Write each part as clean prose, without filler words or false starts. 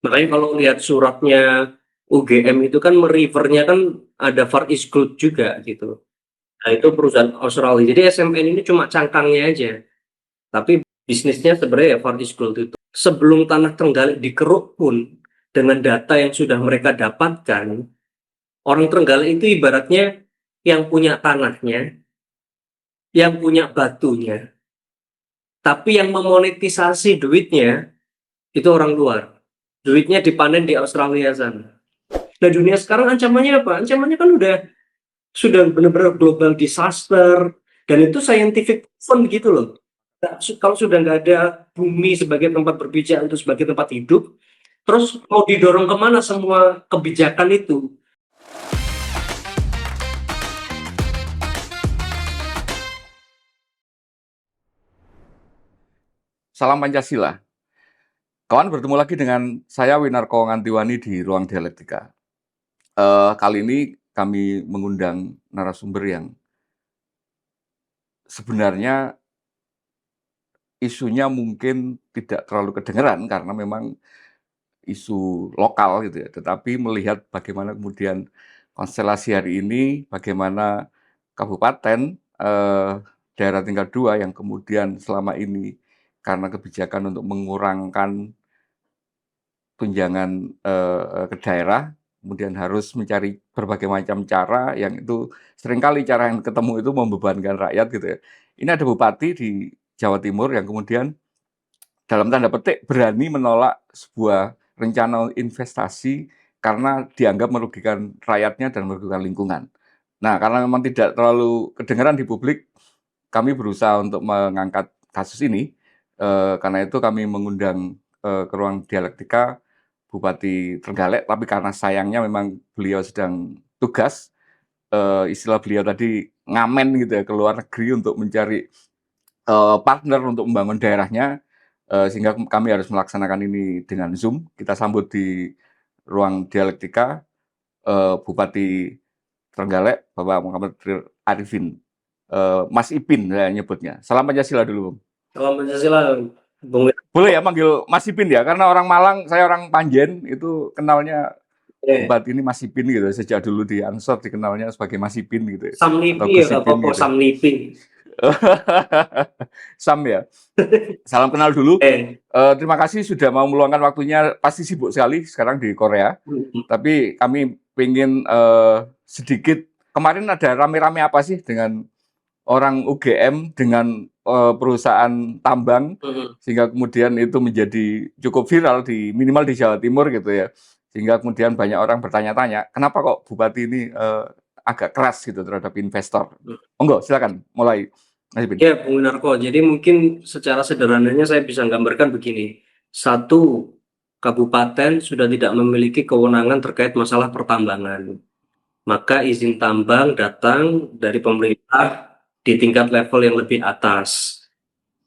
Makanya kalau lihat suratnya UGM itu kan merefernya kan ada Far East Group juga gitu. Nah, itu perusahaan Australia. Jadi SMN ini cuma cangkangnya aja. Tapi bisnisnya sebenarnya ya Far East Gold itu. Sebelum tanah Trenggalek dikeruk pun, dengan data yang sudah mereka dapatkan, orang Trenggalek itu ibaratnya yang punya tanahnya, yang punya batunya, tapi yang memonetisasi duitnya itu orang luar. Duitnya dipanen di Australia sana. Nah dunia sekarang ancamannya apa? Ancamannya kan sudah benar-benar global disaster dan itu scientific proven gitu loh. Nah, kalau sudah nggak ada bumi sebagai tempat berpijak untuk sebagai tempat hidup, terus mau didorong kemana semua kebijakan itu? Salam Pancasila. Kawan bertemu lagi dengan saya Winarko Ngantiwani di Ruang Dialektika. Kali ini kami mengundang narasumber yang sebenarnya isunya mungkin tidak terlalu kedengeran karena memang isu lokal gitu ya. Tetapi melihat bagaimana kemudian konstelasi hari ini, bagaimana kabupaten daerah tingkat 2 yang kemudian selama ini karena kebijakan untuk mengurangkan tunjangan, ke daerah, kemudian harus mencari berbagai macam cara yang itu seringkali cara yang ketemu itu membebankan rakyat gitu ya. Ini ada bupati di Jawa Timur yang kemudian dalam tanda petik berani menolak sebuah rencana investasi karena dianggap merugikan rakyatnya dan merugikan lingkungan. Nah, karena memang tidak terlalu kedengeran di publik, kami berusaha untuk mengangkat kasus ini, karena itu kami mengundang, ke ruang dialektika Bupati Trenggalek, tapi karena sayangnya memang beliau sedang tugas, istilah beliau tadi ngamen gitu ya, ke luar negeri untuk mencari, partner untuk membangun daerahnya, sehingga kami harus melaksanakan ini dengan Zoom. Kita sambut di ruang dialektika, Bupati Trenggalek, Bapak Muhammad Arifin, Mas Ipin saya nyebutnya. Salam Pancasila dulu, Bung. Kalau Pancasila, Bung Boleh ya manggil Mas Ipin ya, karena orang Malang, saya orang Panjen, itu kenalnya eh, Bupati ini Mas Ipin gitu, sejak dulu di Ansor dikenalnya sebagai Mas Ipin gitu ya, atau Samlipi ya Gus nggak Ipin apa-apa, gitu. Samlipi. Sam ya, salam kenal dulu. Eh, Terima kasih sudah mau meluangkan waktunya, pasti sibuk sekali sekarang di Korea. Tapi kami ingin sedikit, kemarin ada rame-rame apa sih dengan orang UGM dengan perusahaan tambang sehingga kemudian itu menjadi cukup viral di minimal di Jawa Timur gitu ya. Sehingga kemudian banyak orang bertanya-tanya, kenapa kok Bupati ini agak keras gitu terhadap investor. Monggo silakan mulai Mas Ipin. ya, Bung Narko. Jadi mungkin secara sederhananya saya bisa gambarkan begini. Satu, kabupaten sudah tidak memiliki kewenangan terkait masalah pertambangan. Maka izin tambang datang dari pemerintah di tingkat level yang lebih atas.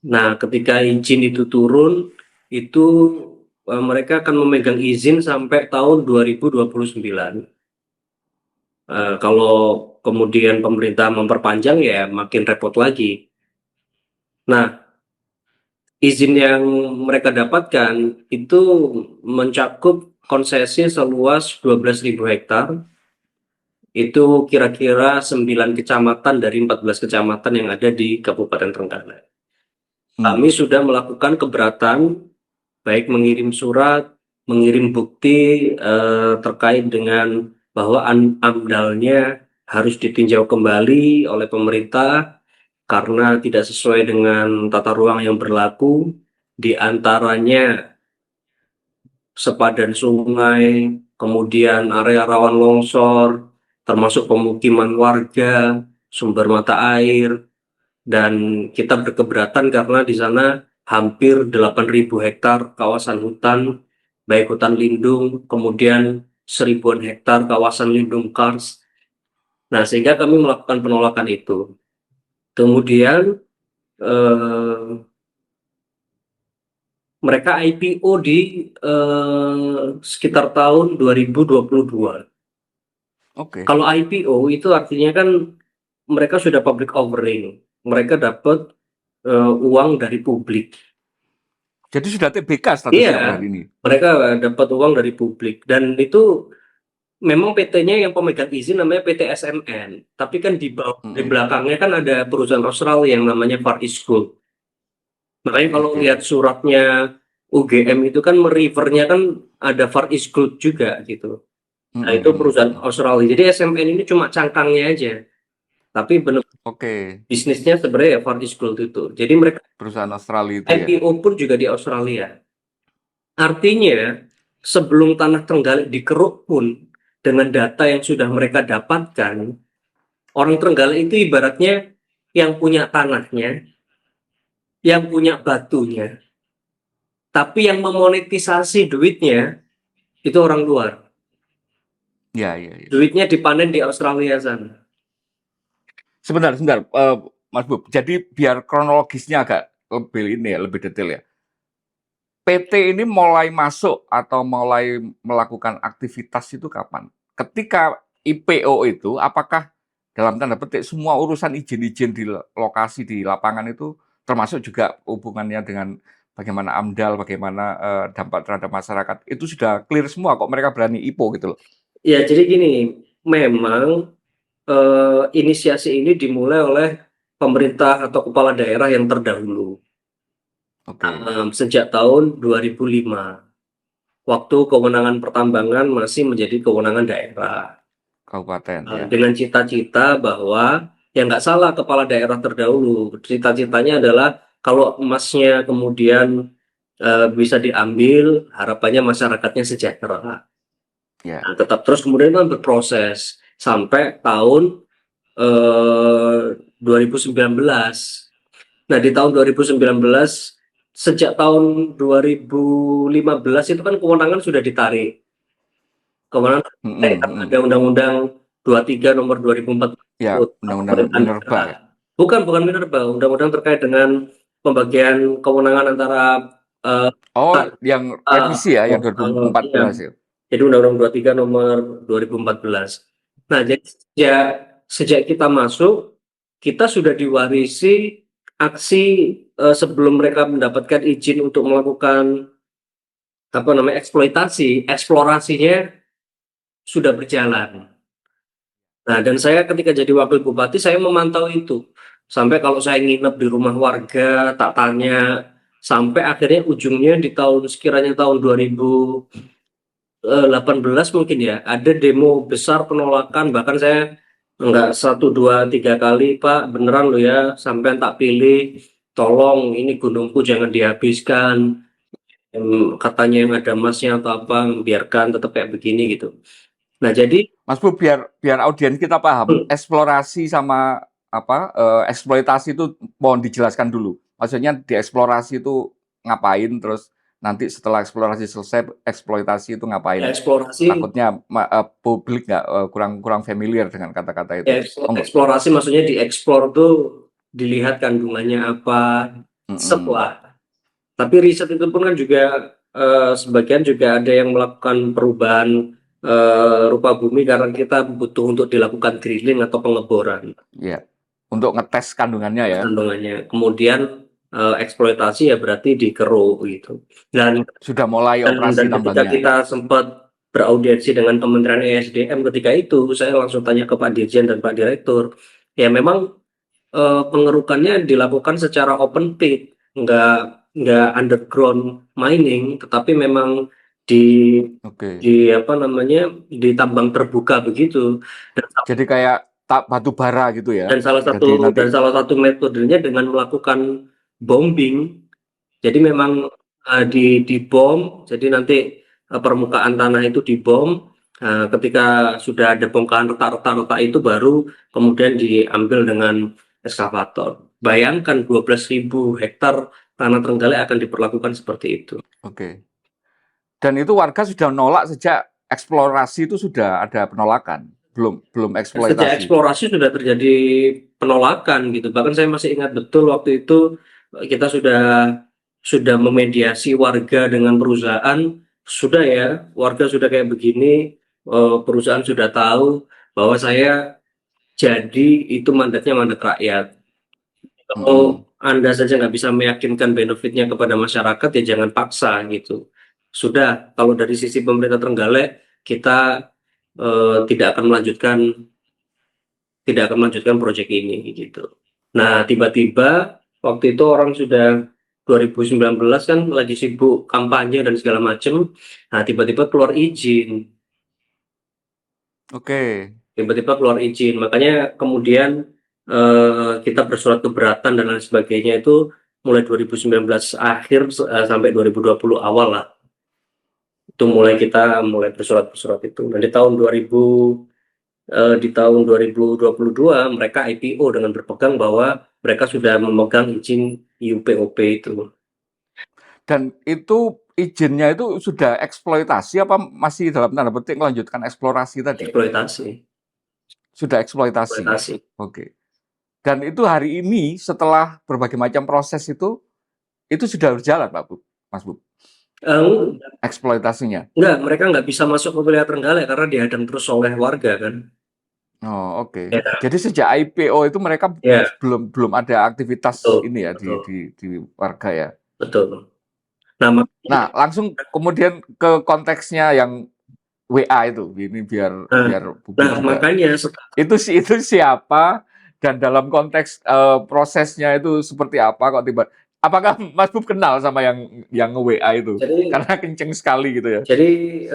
Nah, ketika izin itu turun, itu mereka akan memegang izin sampai tahun 2029. Kalau kemudian pemerintah memperpanjang ya makin repot lagi. Nah, izin yang mereka dapatkan itu mencakup konsesi seluas 12.000 hektar. Itu kira-kira 9 kecamatan dari 14 kecamatan yang ada di Kabupaten Trenggalek. Kami Hmm. sudah melakukan keberatan, baik mengirim surat, mengirim bukti terkait dengan bahwa AMDAL-nya harus ditinjau kembali oleh pemerintah karena tidak sesuai dengan tata ruang yang berlaku, di antaranya sepadan sungai, kemudian area rawan longsor, termasuk pemukiman warga, sumber mata air, dan kita berkeberatan karena di sana hampir 8.000 hektar kawasan hutan, baik hutan lindung, kemudian 1.000-an hektar kawasan lindung kars. Nah, sehingga kami melakukan penolakan itu. Kemudian eh, mereka IPO di sekitar tahun 2022. Oke. Kalau IPO itu artinya kan mereka sudah public offering, mereka dapat uang dari publik. Jadi sudah TBK statusnya per Iya, hari ini? mereka dapat uang dari publik dan itu memang PT-nya yang pemegang izin namanya PT SMN, tapi kan di Mhm, belakangnya kan ada perusahaan Australia yang namanya Far East Gold. Makanya kalau lihat oke, suratnya UGM itu kan merefernya kan ada Far East Gold juga gitu. mhm Nah, itu mhm perusahaan mhm. Australia. Jadi SMN ini cuma cangkangnya aja, tapi benar Oke, bisnisnya sebenarnya ya Far East Gold itu. Jadi mereka perusahaan Australia itu ya? IPO pun juga di Australia. Artinya, sebelum tanah Trenggalek dikeruk pun, dengan data yang sudah mereka dapatkan, orang Trenggalek itu ibaratnya yang punya tanahnya, yang punya batunya, tapi yang memonetisasi duitnya itu orang luar. Iya iya iya. Duitnya dipanen di Australia sana. Sebentar sebentar, Mas Bob, jadi biar kronologisnya agak lebih ini ya, lebih detail ya. PT ini mulai masuk atau mulai melakukan aktivitas itu kapan? Ketika IPO itu, apakah dalam tanda petik semua urusan izin-izin di lokasi di lapangan itu termasuk juga hubungannya dengan bagaimana AMDAL, bagaimana dampak terhadap masyarakat itu sudah clear semua kok mereka berani IPO gitu loh. Ya, jadi gini, memang inisiasi ini dimulai oleh pemerintah atau kepala daerah yang terdahulu. Oke, Sejak tahun 2005. Waktu kewenangan pertambangan masih menjadi kewenangan daerah. kabupaten ya. Dengan cita-cita bahwa ya nggak salah kepala daerah terdahulu. Cita-citanya adalah kalau emasnya kemudian bisa diambil, harapannya masyarakatnya sejahtera. Ya. Nah, tetap terus kemudian kan berproses sampai tahun 2019. Nah, di tahun 2019, sejak tahun 2015 itu kan kewenangan sudah ditarik. Kewenangan terkait Mhm, karena ada mhm. Undang-Undang 23 nomor 2014 Ya, tentang undang-undang pemerintahan minerba daerah. ya. Bukan Minerba, undang-undang terkait dengan pembagian kewenangan antara eh, Oh, eh, yang revisi ya, yang iya, 2014 ya. jadi Undang-Undang 23 nomor 2014. Nah, jadi sejak kita masuk, kita sudah diwarisi aksi sebelum mereka mendapatkan izin untuk melakukan apa namanya eksploitasi, eksplorasinya sudah berjalan. Nah, dan saya ketika jadi wakil bupati, saya memantau itu. Sampai kalau saya nginep di rumah warga, tak tanya, sampai akhirnya ujungnya di tahun sekiranya tahun 2018 mungkin ya, ada demo besar penolakan, bahkan saya enggak satu, dua, tiga kali, Pak, beneran loh ya, sampai tak pilih, tolong ini gunungku jangan dihabiskan, katanya yang ada emasnya atau apa, biarkan tetap kayak begini gitu. Nah, jadi Mas Bu, biar biar audiens kita paham, eksplorasi sama apa eksploitasi itu mohon dijelaskan dulu. Maksudnya dieksplorasi itu ngapain, terus nanti setelah eksplorasi selesai, eksploitasi itu ya ngapain? eksplorasi. Takutnya publik nggak kurang kurang familiar dengan kata-kata Ya, itu. Monggo. eksplorasi maksudnya dieksplor tuh dilihat kandungannya apa, Mhm. setelah. Tapi riset itu pun kan juga sebagian juga ada yang melakukan perubahan rupa bumi karena kita butuh untuk dilakukan drilling atau pengeboran Ya, untuk ngetes kandungannya ya. kandungannya. Kemudian eksploitasi ya berarti dikeruk gitu. Dan Sudah mulai dan operasi ketika tambangnya. kita sempat beraudiensi dengan Kementerian ESDM ketika itu, saya langsung tanya ke Pak Dirjen dan Pak Direktur. Ya memang pengerukannya dilakukan secara open pit, nggak underground mining, tetapi memang di Oke. di apa namanya di tambang terbuka begitu. Dan, Jadi kayak tak batu bara gitu ya. dan salah Jadi satu nanti metodenya dengan melakukan bombing. Jadi memang dibom, jadi nanti permukaan tanah itu dibom. Ketika sudah ada bongkahan retak-retak itu baru kemudian diambil dengan ekskavator. Bayangkan 12.000 hektar tanah Trenggalek akan diperlakukan seperti itu. oke. Dan itu warga sudah nolak sejak eksplorasi itu sudah ada penolakan, belum belum Sejak eksploitasi. eksplorasi sudah terjadi penolakan gitu. Bahkan saya masih ingat betul waktu itu kita sudah memediasi warga dengan perusahaan, sudah ya, warga sudah kayak begini, perusahaan sudah tahu bahwa saya jadi itu mandatnya mandat rakyat. Kalau Mhm. Anda saja nggak bisa meyakinkan benefitnya kepada masyarakat, ya jangan paksa gitu. Sudah, kalau dari sisi pemerintah Trenggalek, kita tidak akan melanjutkan proyek ini gitu. Nah, tiba-tiba waktu itu orang sudah 2019 kan lagi sibuk kampanye dan segala macam. Nah, tiba-tiba keluar izin. Oke. Tiba-tiba keluar izin. Makanya kemudian kita bersurat keberatan dan lain sebagainya itu mulai 2019 akhir sampai 2020 awal lah. Itu kita mulai bersurat-bersurat itu. Dan di tahun 2022 mereka IPO dengan berpegang bahwa mereka sudah memegang izin IUPOP itu. Dan itu izinnya itu sudah eksploitasi apa masih dalam tanda petik melanjutkan eksplorasi tadi? Eksploitasi. Sudah eksploitasi. Eksploitasi. Oke. Dan itu hari ini setelah berbagai macam proses itu sudah berjalan, Pak Bu, Mas Bu, eksploitasinya. Enggak, mereka nggak bisa masuk ke wilayah Trenggalek karena dihadang terus oleh warga kan. Oh, oke. Ya, Jadi sejak IPO itu mereka ya, belum ada aktivitas betul, ini ya betul, di warga ya. betul. Nah, Nah, langsung kemudian ke konteksnya yang WA itu, ini biar publik juga. makanya Itu siapa dan dalam konteks prosesnya itu seperti apa kok apakah Mas Bub kenal sama yang nge-WA itu? Karena kenceng sekali gitu ya. Jadi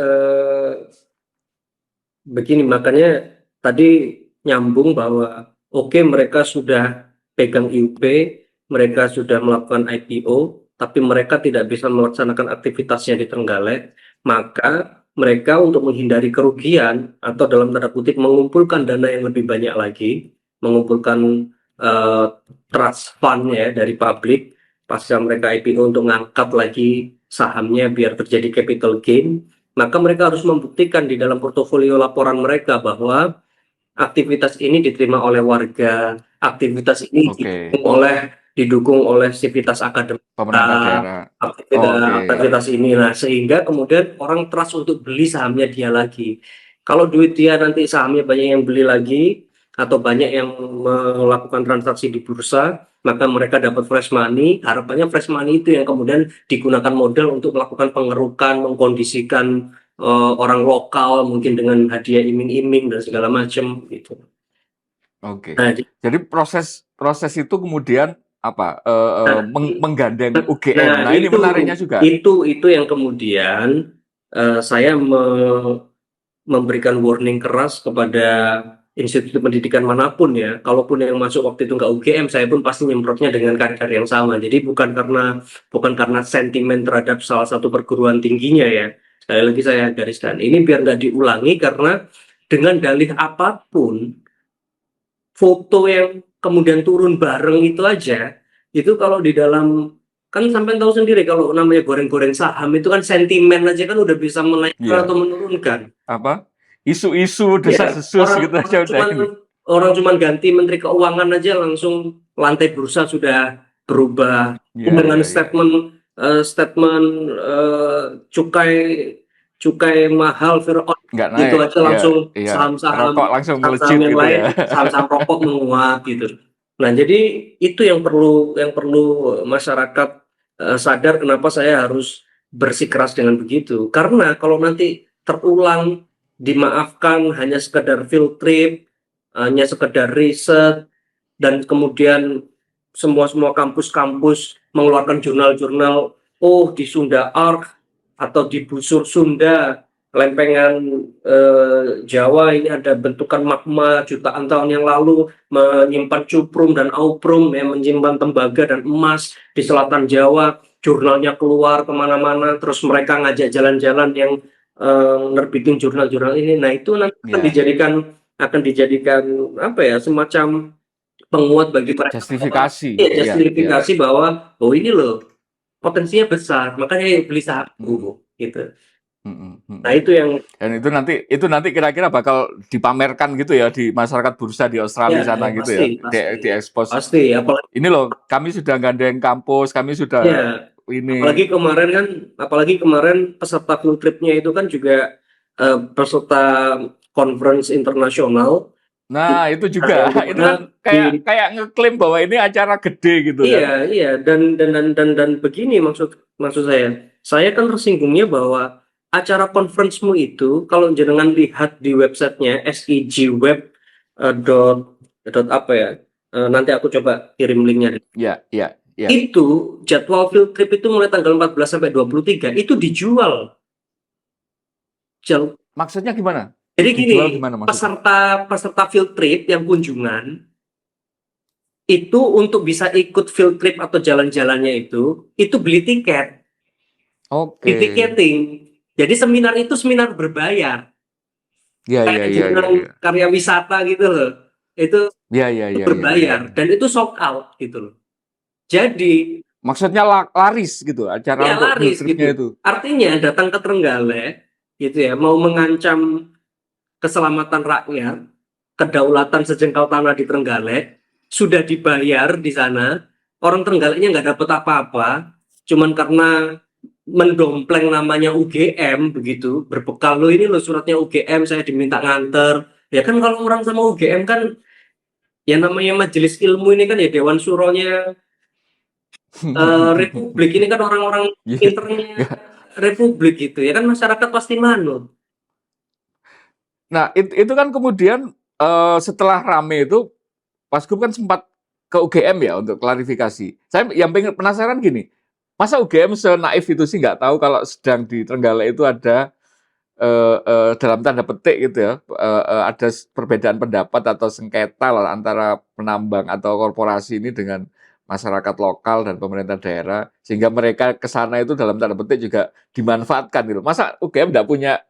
begini, makanya tadi nyambung bahwa oke, mereka sudah pegang IUP, mereka sudah melakukan IPO, tapi mereka tidak bisa melaksanakan aktivitasnya di Trenggalek, maka mereka untuk menghindari kerugian atau dalam tanda kutip mengumpulkan dana yang lebih banyak lagi, mengumpulkan trust fund ya dari publik, pasca mereka IPO untuk ngangkat lagi sahamnya biar terjadi capital gain, maka mereka harus membuktikan di dalam portofolio laporan mereka bahwa aktivitas ini diterima oleh warga, aktivitas ini didukung oleh sivitas akademik, pemerintah daerah. aktivitas ini. Nah, sehingga kemudian orang trust untuk beli sahamnya dia lagi. Kalau duit dia nanti sahamnya banyak yang beli lagi atau banyak yang melakukan transaksi di bursa, maka mereka dapat fresh money. Harapannya fresh money itu yang kemudian digunakan modal untuk melakukan pengerukan, mengkondisikan orang lokal mungkin dengan hadiah iming-iming dan segala macam gitu. Oke. Nah, jadi proses itu kemudian apa menggandeng UGM. Nah, ini menariknya juga. Itu yang kemudian saya memberikan warning keras kepada institusi pendidikan manapun ya. Kalaupun yang masuk waktu itu nggak UGM, saya pun pasti nyemprotnya dengan kadar yang sama. Jadi bukan karena sentimen terhadap salah satu perguruan tingginya ya. Sekali lagi saya gariskan, ini biar nggak diulangi karena dengan dalih apapun, foto yang kemudian turun bareng itu aja, itu kalau di dalam, kan sampai tahu sendiri kalau namanya goreng-goreng saham itu kan sentimen aja kan udah bisa menaikkan atau menurunkan. Apa? Isu-isu desas-desus gitu aja udah ini. Orang cuman ganti Menteri Keuangan aja langsung lantai bursa sudah berubah dengan statement cukai mahal nggak naik, gitu aja langsung saham-saham melejit yang gitu lain, ya. saham-saham rokok menguat gitu. Nah, jadi itu yang perlu masyarakat sadar kenapa saya harus bersikeras dengan begitu. Karena kalau nanti terulang, dimaafkan hanya sekedar field trip, hanya sekedar riset, dan kemudian semua kampus-kampus mengeluarkan jurnal-jurnal, oh di Sunda Ark atau di busur Sunda lempengan Jawa ini ada bentukan magma jutaan tahun yang lalu menyimpan cuprum dan auprum, ya, menyimpan tembaga dan emas di selatan Jawa. Jurnalnya keluar kemana-mana, terus mereka ngajak jalan-jalan yang nerbitin jurnal-jurnal ini. Nah, itu nanti akan dijadikan apa ya, semacam penguat bagi mereka. Justifikasi bahwa oh ini loh potensinya besar, makanya beli saham gitu. Nah, itu yang dan itu nanti kira-kira bakal dipamerkan gitu ya di masyarakat bursa di Australia sana gitu ya, diekspos. Pasti, apalagi ini loh kami sudah gandeng kampus, kami sudah ini. Apalagi kemarin peserta field tripnya itu kan juga peserta conference internasional Nah, itu Ada juga. yang Itu kan dimana kayak di kayak ngeklaim bahwa ini acara gede gitu kan. iya iya dan begini maksud saya kan tersinggungnya bahwa acara conference-mu itu kalau jenengan lihat di websitenya segweb dot apa ya, nanti aku coba kirim linknya deh. Ya, ya, ya. Itu jadwal field trip itu mulai tanggal 14 sampai 23 itu dijual. Maksudnya gimana? Jadi gini, Dijual gimana maksudnya? peserta peserta field trip yang kunjungan itu untuk bisa ikut field trip atau jalan-jalannya itu beli tiket, Oke. beli tiketing. Jadi seminar itu seminar berbayar, Ya, kayak ya, ya, ya, jalan ya. karya wisata gitu loh. Ya, ya, ya, ya, ya, Berbayar ya. dan itu sold out gitu loh. Jadi Maksudnya laris gitu acara ya untuk field laris tripnya gitu. itu. Artinya datang ke Trenggalek gitu ya, mau mengancam keselamatan rakyat, kedaulatan sejengkal tanah di Trenggalek, sudah dibayar di sana, orang Trenggaleknya nggak dapat apa-apa, cuman karena mendompleng namanya UGM begitu, berbekal lo ini lo suratnya UGM, saya diminta nganter. Ya kan kalau orang sama UGM kan, ya namanya majelis ilmu ini kan ya Dewan Suronya Republik ini kan orang-orang Iya, pinternya ya. Republik gitu ya kan masyarakat pasti manut. Nah, itu kan kemudian setelah rame itu Wasgub kan sempat ke UGM ya untuk klarifikasi. Saya yang pengen penasaran gini, masa UGM senaif itu sih nggak tahu kalau sedang di Trenggalek itu ada dalam tanda petik gitu ya, ada perbedaan pendapat atau sengketa lah antara penambang atau korporasi ini dengan masyarakat lokal dan pemerintah daerah, sehingga mereka ke sana itu dalam tanda petik juga dimanfaatkan gitu. Masa UGM nggak punya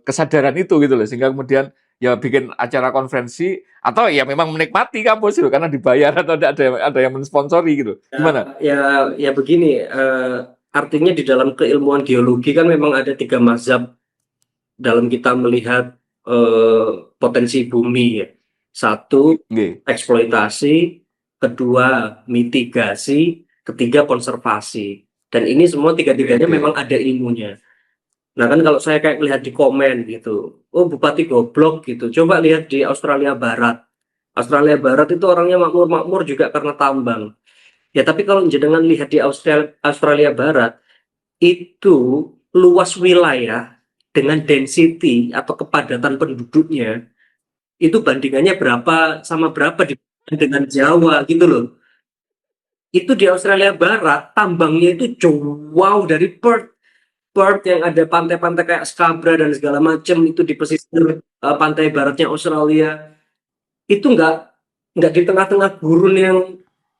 kesadaran itu gitu loh, sehingga kemudian ya bikin acara konferensi atau ya memang menikmati kampus gitu karena dibayar atau ada yang mensponsori gitu. Ya, Gimana? ya, ya begini, artinya di dalam keilmuan geologi kan memang ada tiga mazhab dalam kita melihat eh, potensi bumi ya. Satu, Nggih. eksploitasi, kedua, mitigasi, ketiga, konservasi. Dan ini semua tiga-tiganya memang Oke. ada ilmunya. Nah kan kalau saya kayak lihat di komen gitu, oh Bupati goblok gitu. Coba lihat di Australia Barat. Australia Barat itu orangnya makmur-makmur juga karena tambang. Ya tapi kalau jenengan lihat di Australia Barat, itu luas wilayah dengan density atau kepadatan penduduknya itu bandingannya berapa sama berapa dengan Jawa gitu loh. Itu di Australia Barat tambangnya itu jauh dari Perth. Perth yang ada pantai-pantai kayak Scarborough dan segala macam itu di pesisir pantai baratnya Australia. Itu nggak di tengah-tengah gurun yang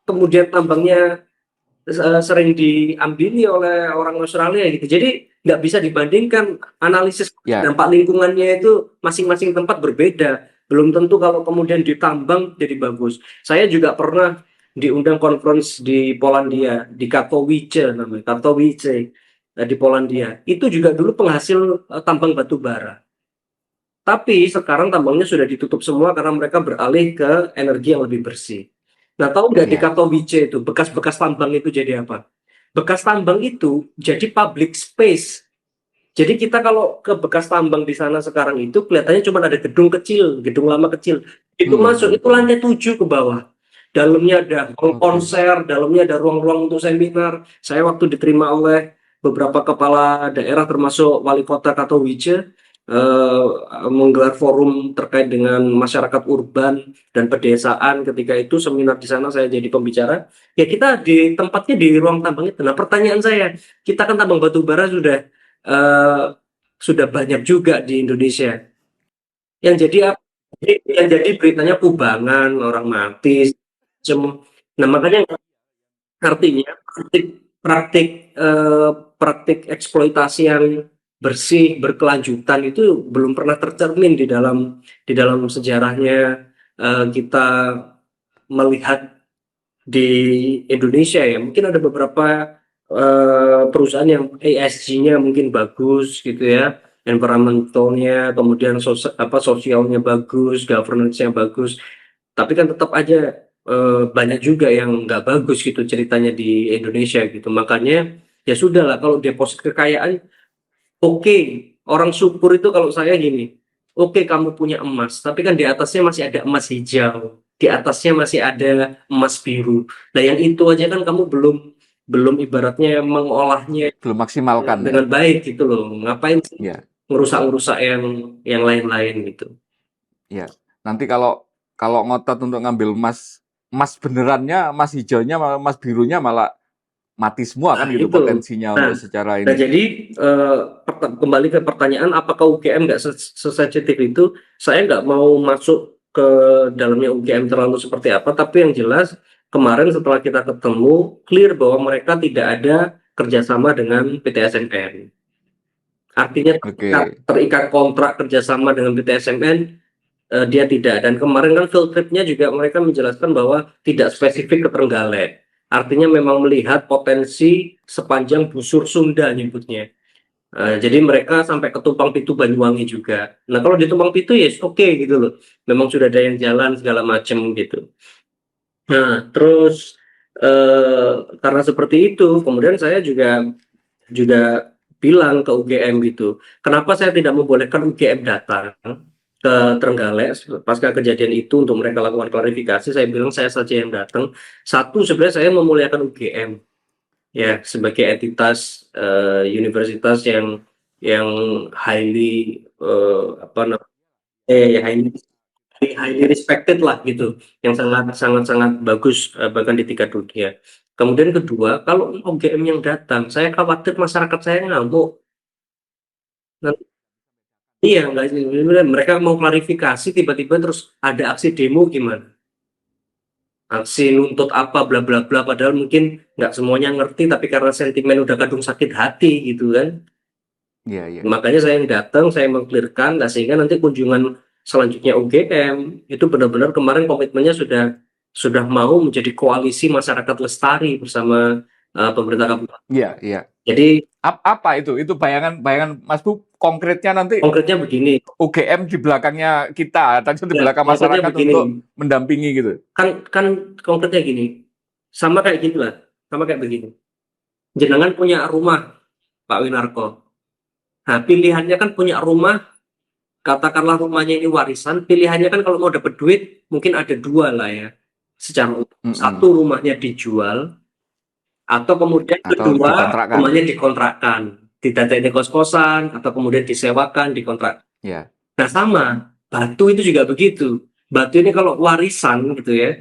kemudian tambangnya sering diambili oleh orang Australia gitu. Jadi nggak bisa dibandingkan, analisis Ya, dampak lingkungannya itu masing-masing tempat berbeda. Belum tentu kalau kemudian ditambang jadi bagus. Saya juga pernah diundang conference di Polandia, di Katowice namanya, Katowice di Polandia. Itu juga dulu penghasil tambang batu bara. Tapi sekarang tambangnya sudah ditutup semua karena mereka beralih ke energi yang lebih bersih. Nah, tahu nggak di ya. Katowice itu bekas-bekas tambang itu jadi apa? Bekas tambang itu jadi public space. Jadi kita kalau ke bekas tambang di sana sekarang itu kelihatannya cuma ada gedung kecil, gedung lama kecil. Itu masuk itu Hmm. lantai 7 ke bawah. Dalamnya ada hall Oke. konser, dalamnya ada ruang-ruang untuk seminar. Saya waktu diterima oleh beberapa kepala daerah termasuk wali kota Katowice eh, menggelar forum terkait dengan masyarakat urban dan pedesaan. Ketika itu seminar di sana saya jadi pembicara. Ya kita di tempatnya di ruang tambang itu. Nah pertanyaan saya, kita kan tambang batu bara eh, sudah banyak juga di Indonesia. Yang jadi apa? Yang jadi beritanya kubangan, orang mati, macam. Nah, makanya artinya praktik praktik eksploitasi yang bersih, berkelanjutan itu belum pernah tercermin di dalam sejarahnya kita melihat di Indonesia ya. Mungkin ada beberapa perusahaan yang ESG-nya mungkin bagus gitu ya, environmentalnya, kemudian sosialnya bagus, governance-nya bagus. Tapi kan tetap aja banyak juga yang nggak bagus gitu ceritanya di Indonesia gitu. Makanya ya sudah lah kalau deposit kekayaan, oke. Orang syukur itu kalau saya gini. oke kamu punya emas, tapi kan di atasnya masih ada emas hijau, di atasnya masih ada emas biru. Nah, yang itu aja kan kamu belum belum ibaratnya mengolahnya Belum maksimalkan ya. dengan baik gitu loh. Ngapain sih Ya, ngerusak-ngerusak yang lain-lain gitu. ya. Nanti kalau kalau ngotot untuk ngambil emas emas benerannya, emas hijaunya, emas birunya malah mati semua Nah, kan gitu itu. potensinya Nah, untuk secara nah ini. jadi eh, kembali ke pertanyaan, apakah UGM nggak sesensitif itu? Saya nggak mau masuk ke dalamnya UGM terlalu seperti apa, tapi yang jelas kemarin setelah kita ketemu, clear bahwa mereka tidak ada kerjasama dengan PT SMN. Artinya terikat, Oke. terikat kontrak kerjasama dengan PT SMN, dia tidak. Dan kemarin kan field tripnya juga mereka menjelaskan bahwa tidak spesifik ke Trenggalek. Artinya memang melihat potensi sepanjang busur Sunda nyebutnya. Jadi mereka sampai ke Tumpang Pitu Banyuwangi juga. Nah, kalau di Tumpang Pitu ya oke gitu loh. Memang sudah ada yang jalan segala macam gitu. Nah, terus karena seperti itu, kemudian saya juga juga bilang ke UGM gitu, kenapa saya tidak membolehkan UGM datang ke Trenggalek pasca kejadian itu untuk mereka lakukan klarifikasi. Saya bilang saya saja yang datang. Satu, sebenarnya saya memuliakan UGM ya sebagai entitas universitas yang highly apa namanya highly highly respected lah gitu, yang sangat sangat sangat bagus bahkan di tingkat dunia. Kemudian kedua, kalau UGM yang datang, saya khawatir masyarakat saya ngamuk. Nanti iya nggak sih, mereka mau klarifikasi tiba-tiba terus ada aksi demo gimana? Aksi nuntut apa bla bla bla, padahal mungkin nggak semuanya ngerti, tapi karena sentimen udah kadung sakit hati gitu kan. Iya, iya. Makanya saya yang datang, saya mengklirkan, nah, sehingga nanti kunjungan selanjutnya UGM itu benar-benar kemarin komitmennya sudah mau menjadi koalisi masyarakat lestari bersama pemerintah kabupaten. Iya, iya. Jadi Apa itu? Itu bayangan Mas Bu konkretnya nanti konkretnya begini, UGM di belakangnya kita, atau di ya belakang konkretnya masyarakat begini, untuk mendampingi gitu. kan kan konkretnya gini, sama kayak gini lah, sama kayak begini. Jenengan punya rumah, Pak Winarko. Nah, pilihannya kan punya rumah, katakanlah rumahnya ini warisan, pilihannya kan kalau mau dapat duit mungkin ada dua lah ya. Secara umum. Satu, Mm-mm. rumahnya dijual, atau kemudian Atau kedua dikontrakkan. rumahnya dikontrakkan, tidak ada kos-kosan, atau kemudian disewakan, dikontrak. Ya, Nah, sama batu itu juga begitu. Batu ini kalau warisan gitu ya,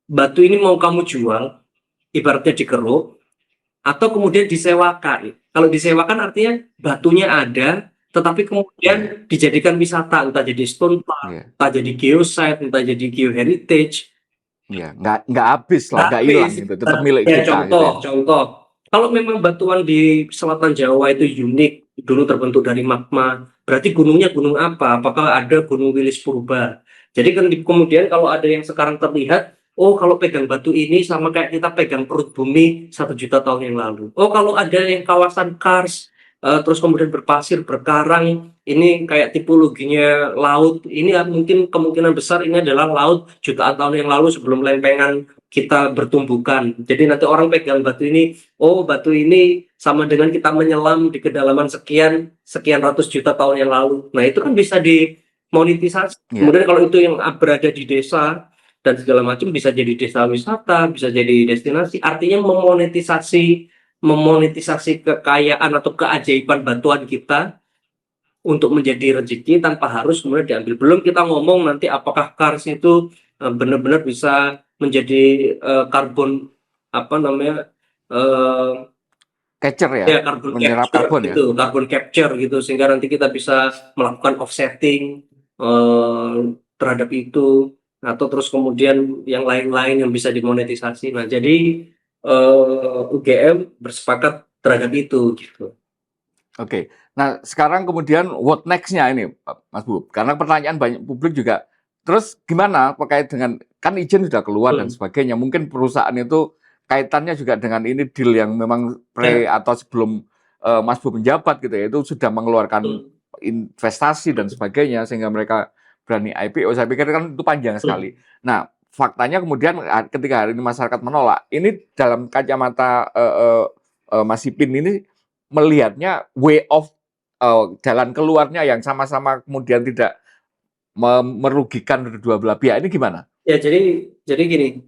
batu ini mau kamu jual, ibaratnya dikeruk, atau kemudian disewakan. Kalau disewakan artinya batunya ada, tetapi kemudian ya, dijadikan wisata, entah jadi stone park, ya, entah jadi geosite, entah jadi geoheritage. ya. Nggak habis lah, Nggak nggak habis. hilang gitu. Tetap milik Ya, kita gitu contoh, ya. contoh. Kalau memang batuan di selatan Jawa itu unik, dulu terbentuk dari magma, berarti gunungnya gunung apa? Apakah ada gunung Wilis Purba? Jadi kan kemudian kalau ada yang sekarang terlihat, oh kalau pegang batu ini sama kayak kita pegang perut bumi 1 juta tahun yang lalu. Oh kalau ada yang kawasan Kars, terus kemudian berpasir, berkarang, ini kayak tipologinya laut, ini mungkin kemungkinan besar ini adalah laut jutaan tahun yang lalu sebelum lempengan kita bertumbukan. Jadi nanti orang pegang batu ini, oh batu ini sama dengan kita menyelam di kedalaman sekian sekian ratus juta tahun yang lalu. Nah itu kan bisa dimonetisasi. Ya, Kemudian kalau itu yang berada di desa dan segala macam bisa jadi desa wisata, bisa jadi destinasi. Artinya memonetisasi kekayaan atau keajaiban batuan kita untuk menjadi rezeki tanpa harus kemudian diambil. Belum kita ngomong nanti apakah Kars itu benar-benar bisa menjadi karbon apa namanya eh, catcher ya, ya karbon menyerap capture karbon ya. gitu, karbon capture gitu sehingga nanti kita bisa melakukan offsetting eh, terhadap itu, atau terus kemudian yang lain-lain yang bisa dimonetisasi. Nah, jadi UGM bersepakat terhadap itu gitu. Oke. Nah, sekarang kemudian what next-nya ini, Mas Bu? Karena pertanyaan banyak publik juga. Terus gimana terkait dengan kan izin sudah keluar dan Hmm. sebagainya. Mungkin perusahaan itu kaitannya juga dengan ini deal yang memang pre Ya. atau sebelum Mas Bu menjabat gitu ya. Itu sudah mengeluarkan Hmm. investasi dan sebagainya sehingga mereka berani IPO. Saya pikir kan itu panjang Hmm. sekali. Nah, faktanya kemudian ketika hari ini masyarakat menolak, ini dalam kacamata Mas Ipin ini melihatnya way of jalan keluarnya yang sama-sama kemudian tidak merugikan kedua belah pihak ini gimana? Ya, jadi gini,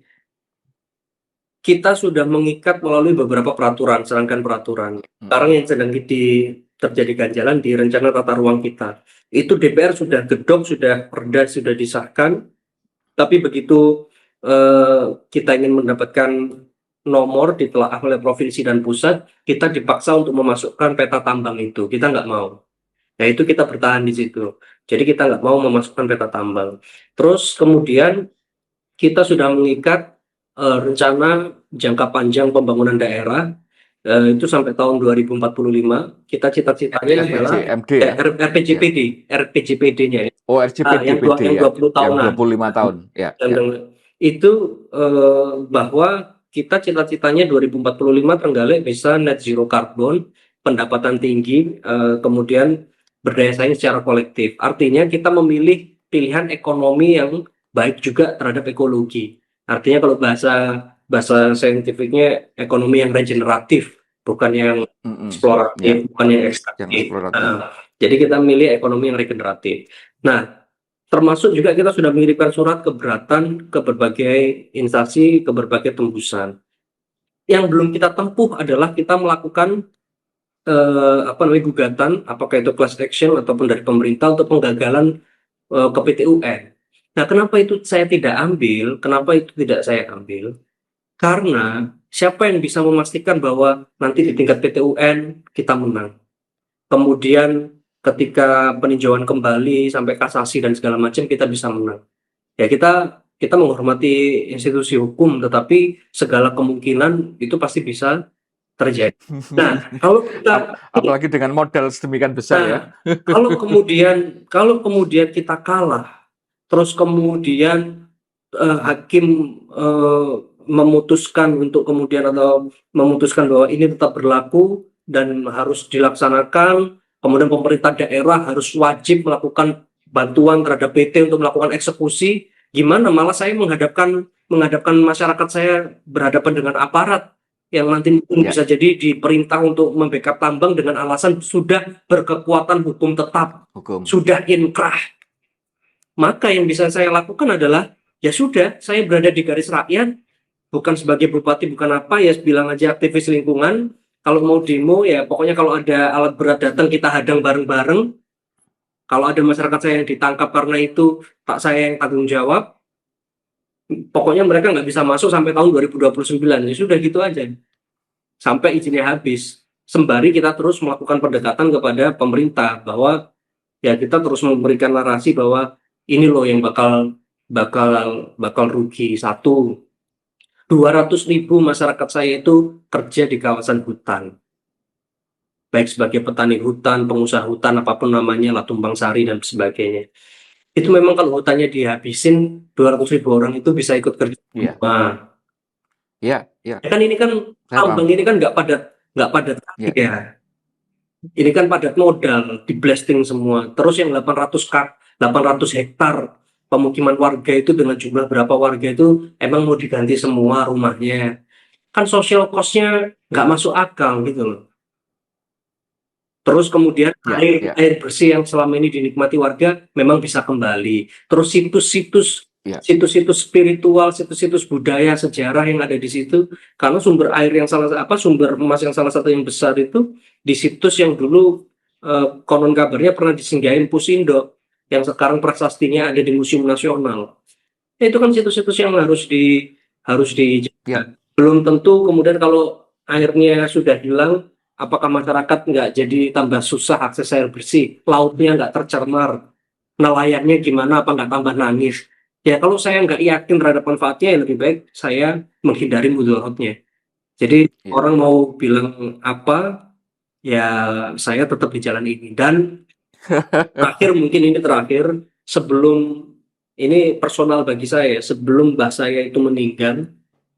kita sudah mengikat melalui beberapa peraturan, serangkaian peraturan. Sekarang yang sedang terjadi ganjalan di rencana tata ruang kita. Itu DPR sudah gedok, sudah perda, sudah disahkan, tapi begitu kita ingin mendapatkan nomor ditelaah oleh provinsi dan pusat, kita dipaksa untuk memasukkan peta tambang itu. Kita nggak mau. Nah, itu kita bertahan di situ. Jadi kita nggak mau memasukkan peta tambang. Terus kemudian kita sudah mengikat rencana jangka panjang pembangunan daerah itu sampai tahun 2045. Kita cita-citanya adalah RPJMD ya? RPJPD-nya ya. Oh, Yang RJPDPD yang ya, 20 yang tahunan. 25 tahun. Ya, Dan ya. itu bahwa kita cita-citanya 2045 Trenggalek bisa net zero karbon, pendapatan tinggi, kemudian berdaya saing secara kolektif. Artinya kita memilih pilihan ekonomi yang baik juga terhadap ekologi. Artinya kalau bahasa saintifiknya ekonomi yang regeneratif, bukan yang Ya, eksploratif, bukan yang yang ekstraktif. eksploratif. Jadi kita memilih ekonomi yang regeneratif. Nah, termasuk juga kita sudah mengirimkan surat keberatan ke berbagai instansi, ke berbagai tembusan. Yang belum kita tempuh adalah kita melakukan gugatan, apakah itu class action ataupun dari pemerintah untuk penggagalan ke PT UN. Nah, kenapa itu saya tidak ambil? Kenapa itu tidak saya ambil? Karena siapa yang bisa memastikan bahwa nanti di tingkat PT UN kita menang? Kemudian ketika peninjauan kembali sampai kasasi dan segala macam kita bisa menang. Ya, kita menghormati institusi hukum, tetapi segala kemungkinan itu pasti bisa terjadi. Nah, apalagi dengan modal sedemikian besar ya. kalau kemudian kita kalah, terus kemudian hakim memutuskan untuk kemudian atau memutuskan bahwa ini tetap berlaku dan harus dilaksanakan, kemudian pemerintah daerah harus wajib melakukan bantuan terhadap PT untuk melakukan eksekusi, gimana malah saya menghadapkan masyarakat saya berhadapan dengan aparat yang nanti mungkin bisa jadi diperintah untuk membackup tambang dengan alasan sudah berkekuatan hukum tetap, sudah inkrah. Maka yang bisa saya lakukan adalah, ya sudah, saya berada di garis rakyat, bukan sebagai bupati, bukan apa, ya bilang aja aktivis lingkungan. Kalau mau demo, ya pokoknya kalau ada alat berat datang, kita hadang bareng-bareng. Kalau ada masyarakat saya yang ditangkap karena itu, tak saya yang tanggung jawab. Pokoknya mereka nggak bisa masuk sampai tahun 2029. Ya sudah gitu aja. Sampai izinnya habis. Sembari kita terus melakukan pendekatan kepada pemerintah, bahwa ya kita terus memberikan narasi bahwa ini loh yang bakal rugi. 200.000 masyarakat saya itu kerja di kawasan hutan, baik sebagai petani hutan, pengusaha hutan, apapun namanya lah, tumpang sari dan sebagainya. Itu memang kalau hutannya dihabisin, 200.000 orang itu bisa ikut kerja. Iya. Kan ini kan tambang ini kan nggak padat ya. Ini kan padat modal, di blasting semua. Terus yang 800 hektar pemukiman warga itu dengan jumlah berapa warga itu emang mau diganti semua rumahnya. Kan social cost-nya nggak masuk akal gitu loh. Terus kemudian air bersih yang selama ini dinikmati warga memang bisa kembali. Terus situs-situs spiritual, situs-situs budaya, sejarah yang ada di situ, karena sumber air yang sumber emas yang salah satu yang besar itu di situs yang dulu konon kabarnya pernah disinggahin Pusindo, yang sekarang prasastinya ada di Museum Nasional. Itu kan situs-situs yang harus dijaga. Belum tentu kemudian kalau airnya sudah hilang, apakah masyarakat nggak jadi tambah susah akses air bersih, lautnya nggak tercemar, nelayannya gimana, apa nggak tambah nangis? Ya kalau saya nggak yakin terhadap manfaatnya, ya lebih baik saya menghindari mudaratnya. Jadi orang mau bilang apa, ya saya tetap di jalan ini. Dan terakhir, sebelum ini personal bagi saya, sebelum mbah saya itu meninggal,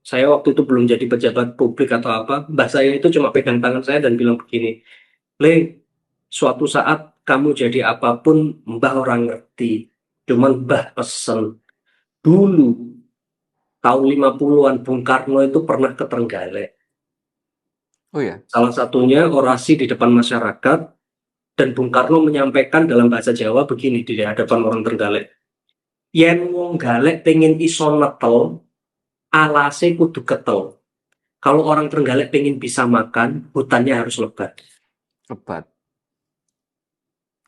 saya waktu itu belum jadi pejabat publik atau apa, mbah saya itu cuma pegang tangan saya dan bilang begini, Le, suatu saat kamu jadi apapun, mbah orang ngerti. Cuman mbah pesen, dulu tahun 50-an Bung Karno itu pernah ke Trenggalek. Oh ya. Salah satunya orasi di depan masyarakat, dan Bung Karno menyampaikan dalam bahasa Jawa begini di hadapan orang Trenggalek. Yen wong galek pengen iso netel, alase kudu ketel. Kalau orang Trenggalek pengen bisa makan, hutannya harus lebat. Lebat.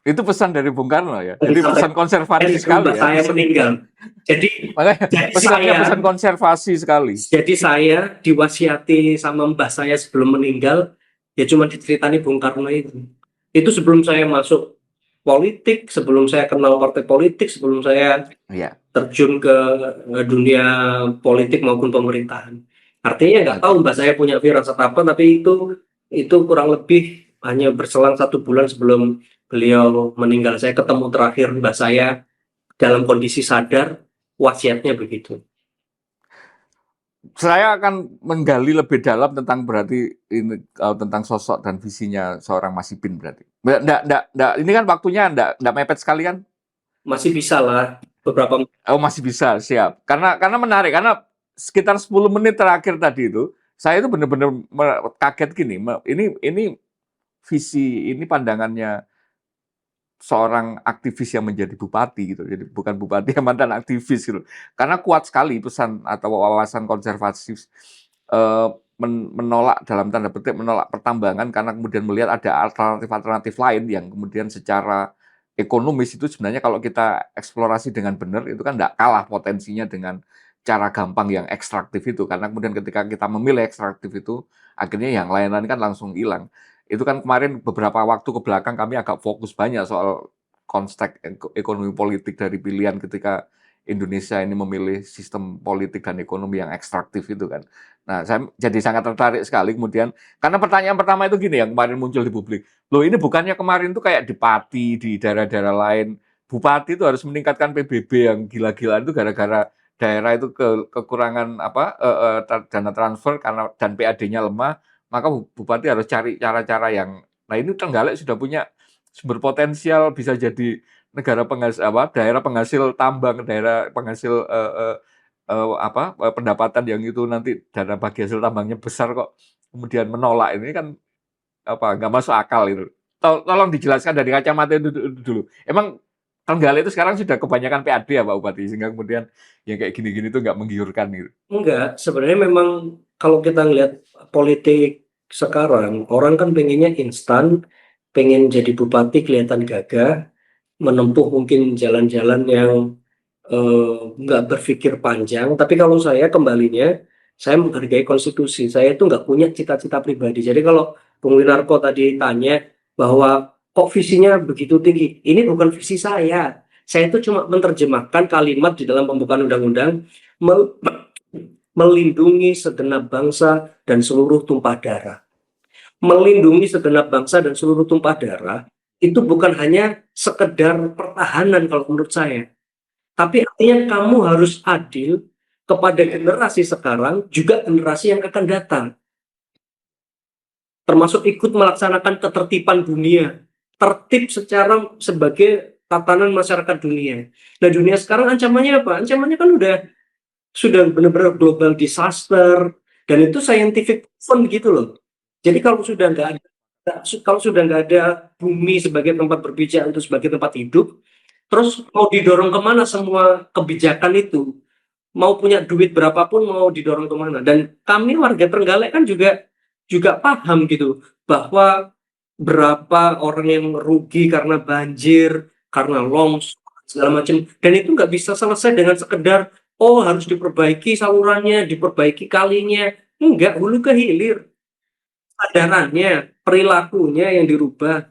Itu pesan dari Bung Karno ya. Jadi Sampai pesan konservatif sekali mbak ya. saya meninggal. Jadi, Makanya jadi pesannya saya, pesan konservasi sekali. jadi saya diwasiati sama mbah saya sebelum meninggal, ya cuma diceritani Bung Karno itu. Itu sebelum saya masuk politik, sebelum saya kenal partai politik, sebelum saya Iya. terjun ke dunia politik maupun pemerintahan. Artinya nggak tahu mbak saya punya firasat apa, tapi itu kurang lebih hanya berselang 1 bulan sebelum beliau meninggal. Saya ketemu terakhir mbak saya dalam kondisi sadar, wasiatnya begitu. Saya akan menggali lebih dalam tentang berarti ini tentang sosok dan visinya seorang Mas Ipin berarti. Nggak, ini kan waktunya nggak mepet sekali kan? Masih bisa lah beberapa. Oh, masih bisa, siap. Karena menarik, karena sekitar 10 menit terakhir tadi itu, saya itu benar-benar kaget gini. Ini visi, ini pandangannya seorang aktivis yang menjadi bupati gitu. Jadi bukan bupati yang mantan aktivis gitu. Karena kuat sekali pesan atau wawasan konservatif menolak dalam tanda petik menolak pertambangan karena kemudian melihat ada alternatif-alternatif lain yang kemudian secara ekonomis itu sebenarnya kalau kita eksplorasi dengan benar itu kan tidak kalah potensinya dengan cara gampang yang ekstraktif itu karena kemudian ketika kita memilih ekstraktif itu akhirnya yang lain-lain kan langsung hilang. Itu kan kemarin beberapa waktu ke belakang kami agak fokus banyak soal konteks ekonomi politik dari pilihan ketika Indonesia ini memilih sistem politik dan ekonomi yang ekstraktif itu kan. Nah, saya jadi sangat tertarik sekali kemudian karena pertanyaan pertama itu gini yang kemarin muncul di publik. Loh, ini bukannya kemarin tuh kayak di Pati, di daerah-daerah lain, bupati itu harus meningkatkan PBB yang gila-gilaan itu gara-gara daerah itu kekurangan dana transfer karena dan PAD-nya lemah, maka bupati harus cari cara-cara yang nah ini Trenggalek sudah punya sumber potensial bisa jadi negara penghasil daerah penghasil tambang, daerah penghasil pendapatan yang itu nanti dana bagi hasil tambangnya besar kok kemudian menolak ini kan nggak masuk akal itu. Tolong dijelaskan dari kacamata itu dulu. Emang Trenggalek itu sekarang sudah kebanyakan PAD ya Pak Bupati sehingga kemudian yang kayak gini-gini tuh nggak menggiurkan gitu. Enggak, sebenarnya memang kalau kita ngelihat politik sekarang, orang kan pengennya instan, pengen jadi bupati kelihatan gagah, menempuh mungkin jalan-jalan yang nggak berpikir panjang. Tapi kalau saya kembalinya, saya menghargai konstitusi. Saya itu nggak punya cita-cita pribadi. Jadi kalau Bung Winarko tadi tanya bahwa kok visinya begitu tinggi, ini bukan visi saya. Saya itu cuma menerjemahkan kalimat di dalam pembukaan undang-undang melindungi segenap bangsa dan seluruh tumpah darah. Melindungi segenap bangsa dan seluruh tumpah darah itu bukan hanya sekedar pertahanan kalau menurut saya. Tapi artinya kamu harus adil kepada generasi sekarang, juga generasi yang akan datang. Termasuk ikut melaksanakan ketertiban dunia. Tertib secara sebagai tatanan masyarakat dunia. Nah dunia sekarang ancamannya apa? Ancamannya kan sudah benar-benar global disaster, dan itu scientific proven gitu loh. Jadi kalau sudah nggak ada bumi sebagai tempat berpijak untuk sebagai tempat hidup, terus mau didorong kemana semua kebijakan itu? Mau punya duit berapapun mau didorong kemana? Dan kami warga Trenggalek kan juga paham gitu bahwa berapa orang yang rugi karena banjir, karena longsor segala macam. Dan itu nggak bisa selesai dengan sekedar oh harus diperbaiki salurannya, diperbaiki kalinya. Enggak, hulu ke hilir. Kesadarannya, perilakunya yang dirubah.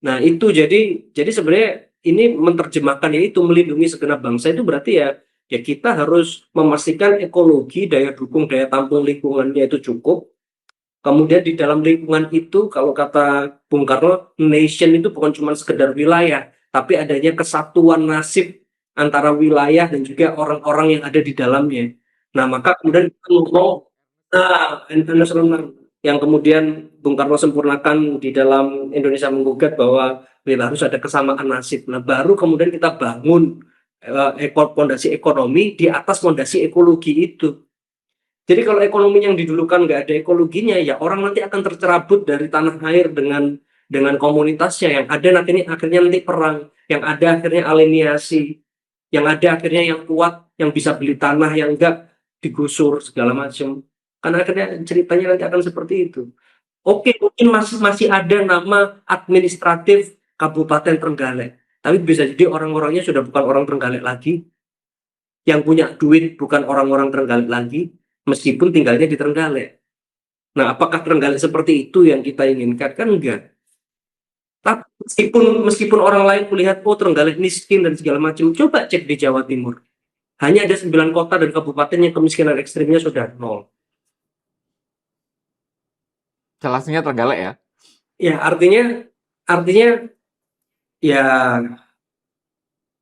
Nah, itu jadi sebenarnya ini menerjemahkan yaitu melindungi segenap bangsa itu berarti ya kita harus memastikan ekologi, daya dukung, daya tampung lingkungannya itu cukup. Kemudian di dalam lingkungan itu kalau kata Bung Karno, nation itu bukan cuma sekedar wilayah, tapi adanya kesatuan nasib antara wilayah dan juga orang-orang yang ada di dalamnya. Nah, maka kemudian kita ngomong international yang kemudian Bung Karno sempurnakan di dalam Indonesia Menggugat bahwa harus ada kesamaan nasib. Nah, baru kemudian kita bangun fondasi ekonomi di atas fondasi ekologi itu. Jadi kalau ekonomi yang didulukan nggak ada ekologinya, ya orang nanti akan tercerabut dari tanah air dengan dengan komunitasnya, yang ada akhirnya nanti perang, yang ada akhirnya aliniasi, yang ada akhirnya yang kuat, yang bisa beli tanah, yang enggak digusur segala macam. Kan akhirnya ceritanya nanti akan seperti itu. Oke, mungkin masih masih ada nama administratif Kabupaten Trenggalek, tapi bisa jadi orang-orangnya sudah bukan orang Trenggalek lagi, yang punya duit bukan orang-orang Trenggalek lagi, meskipun tinggalnya di Trenggalek. Nah, apakah Trenggalek seperti itu yang kita inginkan? Kan enggak. Tapi meskipun orang lain melihat, oh Trenggalek miskin dan segala macam, coba cek di Jawa Timur. Hanya ada 9 kota dan kabupaten yang kemiskinan ekstrimnya sudah nol. Salah satunya Trenggalek ya. Ya, artinya ya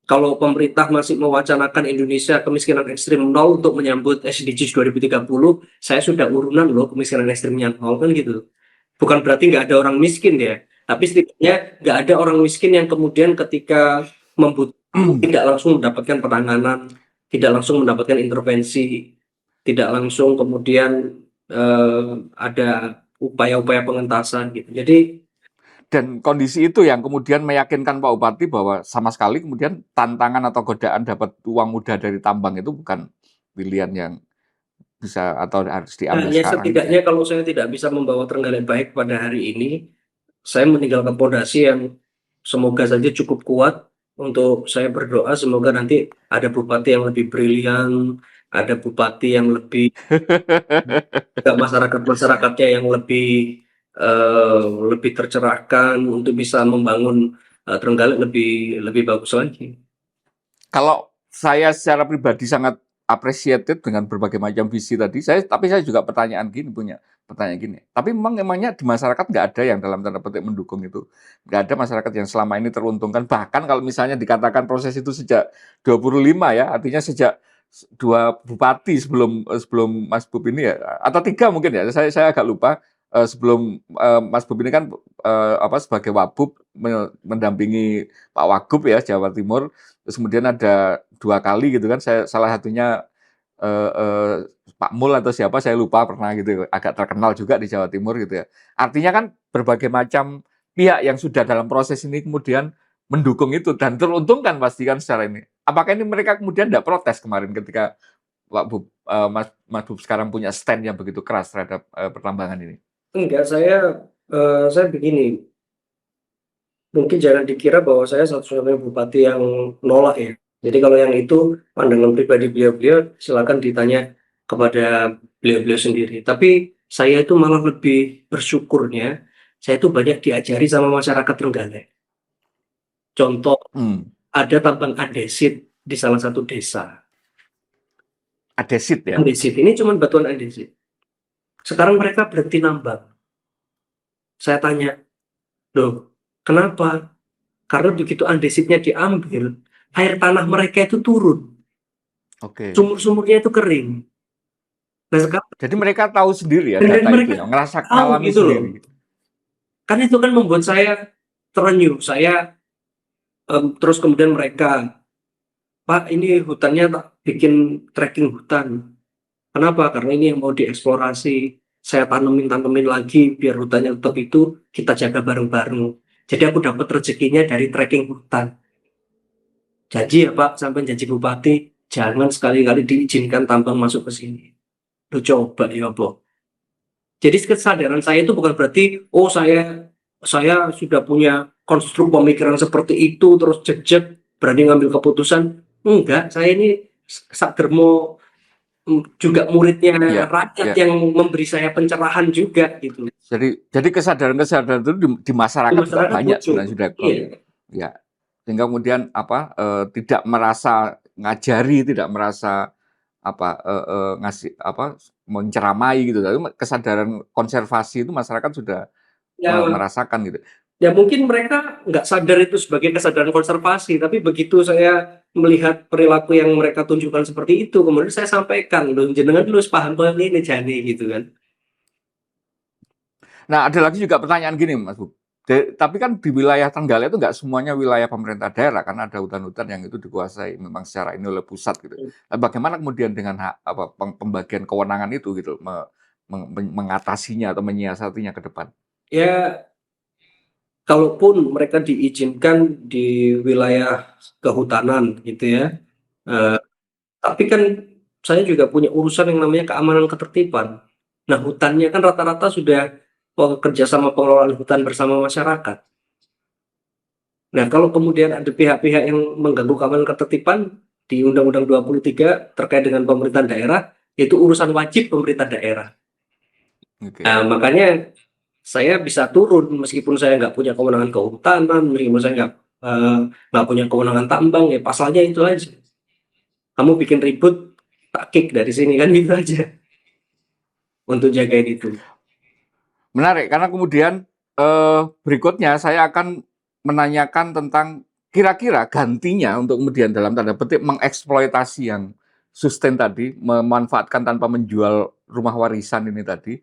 kalau pemerintah masih mewacanakan Indonesia kemiskinan ekstrim nol untuk menyambut SDGs 2030, saya sudah urunan loh kemiskinan ekstrimnya nol kan gitu. Bukan berarti nggak ada orang miskin ya, tapi setidaknya Ya. nggak ada orang miskin yang kemudian ketika membutuhkan tidak langsung mendapatkan penanganan, tidak langsung mendapatkan intervensi, tidak langsung kemudian ada upaya-upaya pengentasan gitu. Jadi Dan kondisi itu yang kemudian meyakinkan Pak Bupati bahwa sama sekali kemudian tantangan atau godaan dapat uang mudah dari tambang itu bukan pilihan yang bisa atau harus diambil ya sekarang gitu ya. setidaknya kalau saya tidak bisa membawa Trenggalek baik pada hari ini, saya meninggalkan pondasi yang semoga saja cukup kuat untuk saya berdoa semoga nanti ada bupati yang lebih brilian, ada bupati yang lebih masyarakat-masyarakatnya yang lebih tercerahkan untuk bisa membangun Trenggalek lebih lebih bagus lagi. Kalau saya secara pribadi sangat appreciated dengan berbagai macam visi tadi, tapi saya juga punya pertanyaan gini. Tapi emangnya di masyarakat nggak ada yang dalam tanda petik mendukung itu? Nggak ada masyarakat yang selama ini teruntungkan. Bahkan kalau misalnya dikatakan proses itu sejak 25 ya, artinya sejak dua bupati sebelum sebelum Mas Bub ini ya, atau tiga mungkin ya, saya agak lupa. Sebelum Mas Bub ini kan sebagai Wabub mendampingi Pak Wagub ya Jawa Timur. Terus kemudian ada 2 kali gitu kan, saya salah satunya, eee eee, Pak Mul atau siapa saya lupa pernah gitu, agak terkenal juga di Jawa Timur gitu ya. Artinya kan berbagai macam pihak yang sudah dalam proses ini kemudian mendukung itu dan teruntungkan pasti kan secara ini. Apakah ini mereka kemudian tidak protes kemarin ketika Mas Bub sekarang punya stand yang begitu keras terhadap, pertambangan ini? Enggak, saya begini, mungkin jangan dikira bahwa saya satu-satunya bupati yang nolak ya. Jadi kalau yang itu pandangan pribadi beliau-beliau silakan ditanya kepada beliau-beliau sendiri. Tapi saya itu malah lebih bersyukurnya, saya itu banyak diajari sama masyarakat Trenggalek. Contoh, Mmm, ada tambang andesit di salah satu desa. Adesit ya? Andesit ini cuma batuan andesit. Sekarang mereka berhenti nambang. Saya tanya, loh, kenapa? Karena begitu andesitnya diambil, air tanah mereka itu turun, Oke. sumur-sumurnya itu kering. Nah sekarang Jadi mereka tahu sendiri ya dan data itu mereka ya, tahu ngalami gitu loh. sendiri? Kan itu kan membuat saya terenyuh. Saya terus kemudian mereka, Pak, ini hutannya tak bikin trekking hutan. Kenapa? Karena ini yang mau dieksplorasi. Saya tanemin lagi biar hutannya tetap itu kita jaga bareng-bareng. Jadi aku dapat rezekinya dari trekking hutan. Janji ya Pak, sampai janji Bupati, jangan sekali-kali diizinkan tambang masuk ke sini. Lu coba ya Boh. Jadi kesadaran saya itu bukan berarti, oh saya sudah punya konstruk pemikiran seperti itu, terus jejak, berani ngambil keputusan. Enggak, saya ini sakdermo juga muridnya Ya, rakyat ya. yang memberi saya pencerahan juga gitu. Jadi kesadaran-kesadaran itu di Di masyarakat juga masyarakat banyak muncul. sebenarnya sudah Iya. ya. Sehingga kemudian tidak merasa ngajari, tidak merasa ngasih menceramai gitu, tapi kesadaran konservasi itu masyarakat sudah Ya, merasakan gitu. ya mungkin mereka nggak sadar itu sebagai kesadaran konservasi, tapi begitu saya melihat perilaku yang mereka tunjukkan seperti itu, kemudian saya sampaikan, loh jenengan dulu paham kok ini jane gitu kan. Nah, ada lagi juga pertanyaan gini, Mas Bub. Tapi kan di wilayah Trenggalek itu nggak semuanya wilayah pemerintah daerah, karena ada hutan-hutan yang itu dikuasai memang secara ini oleh pusat gitu. Nah, bagaimana kemudian dengan pembagian kewenangan itu gitu, mengatasinya atau menyiasatinya ke depan? Ya kalaupun mereka diizinkan di wilayah kehutanan gitu ya, eee, tapi kan saya juga punya urusan yang namanya keamanan ketertiban. Nah, hutannya kan rata-rata sudah kerjasama pengelolaan hutan bersama masyarakat. Nah, kalau kemudian ada pihak-pihak yang mengganggu keamanan ketertiban di Undang-Undang 23 terkait dengan pemerintahan daerah, itu urusan wajib pemerintah daerah. Oke. Nah, makanya saya bisa turun meskipun saya nggak punya kewenangan kehutanan, meskipun saya nggak punya kewenangan tambang, ya pasalnya itu aja. Kamu bikin ribut, tak kick dari sini kan gitu aja untuk jagain itu. Menarik karena kemudian, berikutnya saya akan menanyakan tentang kira-kira gantinya untuk kemudian dalam tanda petik mengeksploitasi yang sustain tadi, memanfaatkan tanpa menjual rumah warisan ini tadi,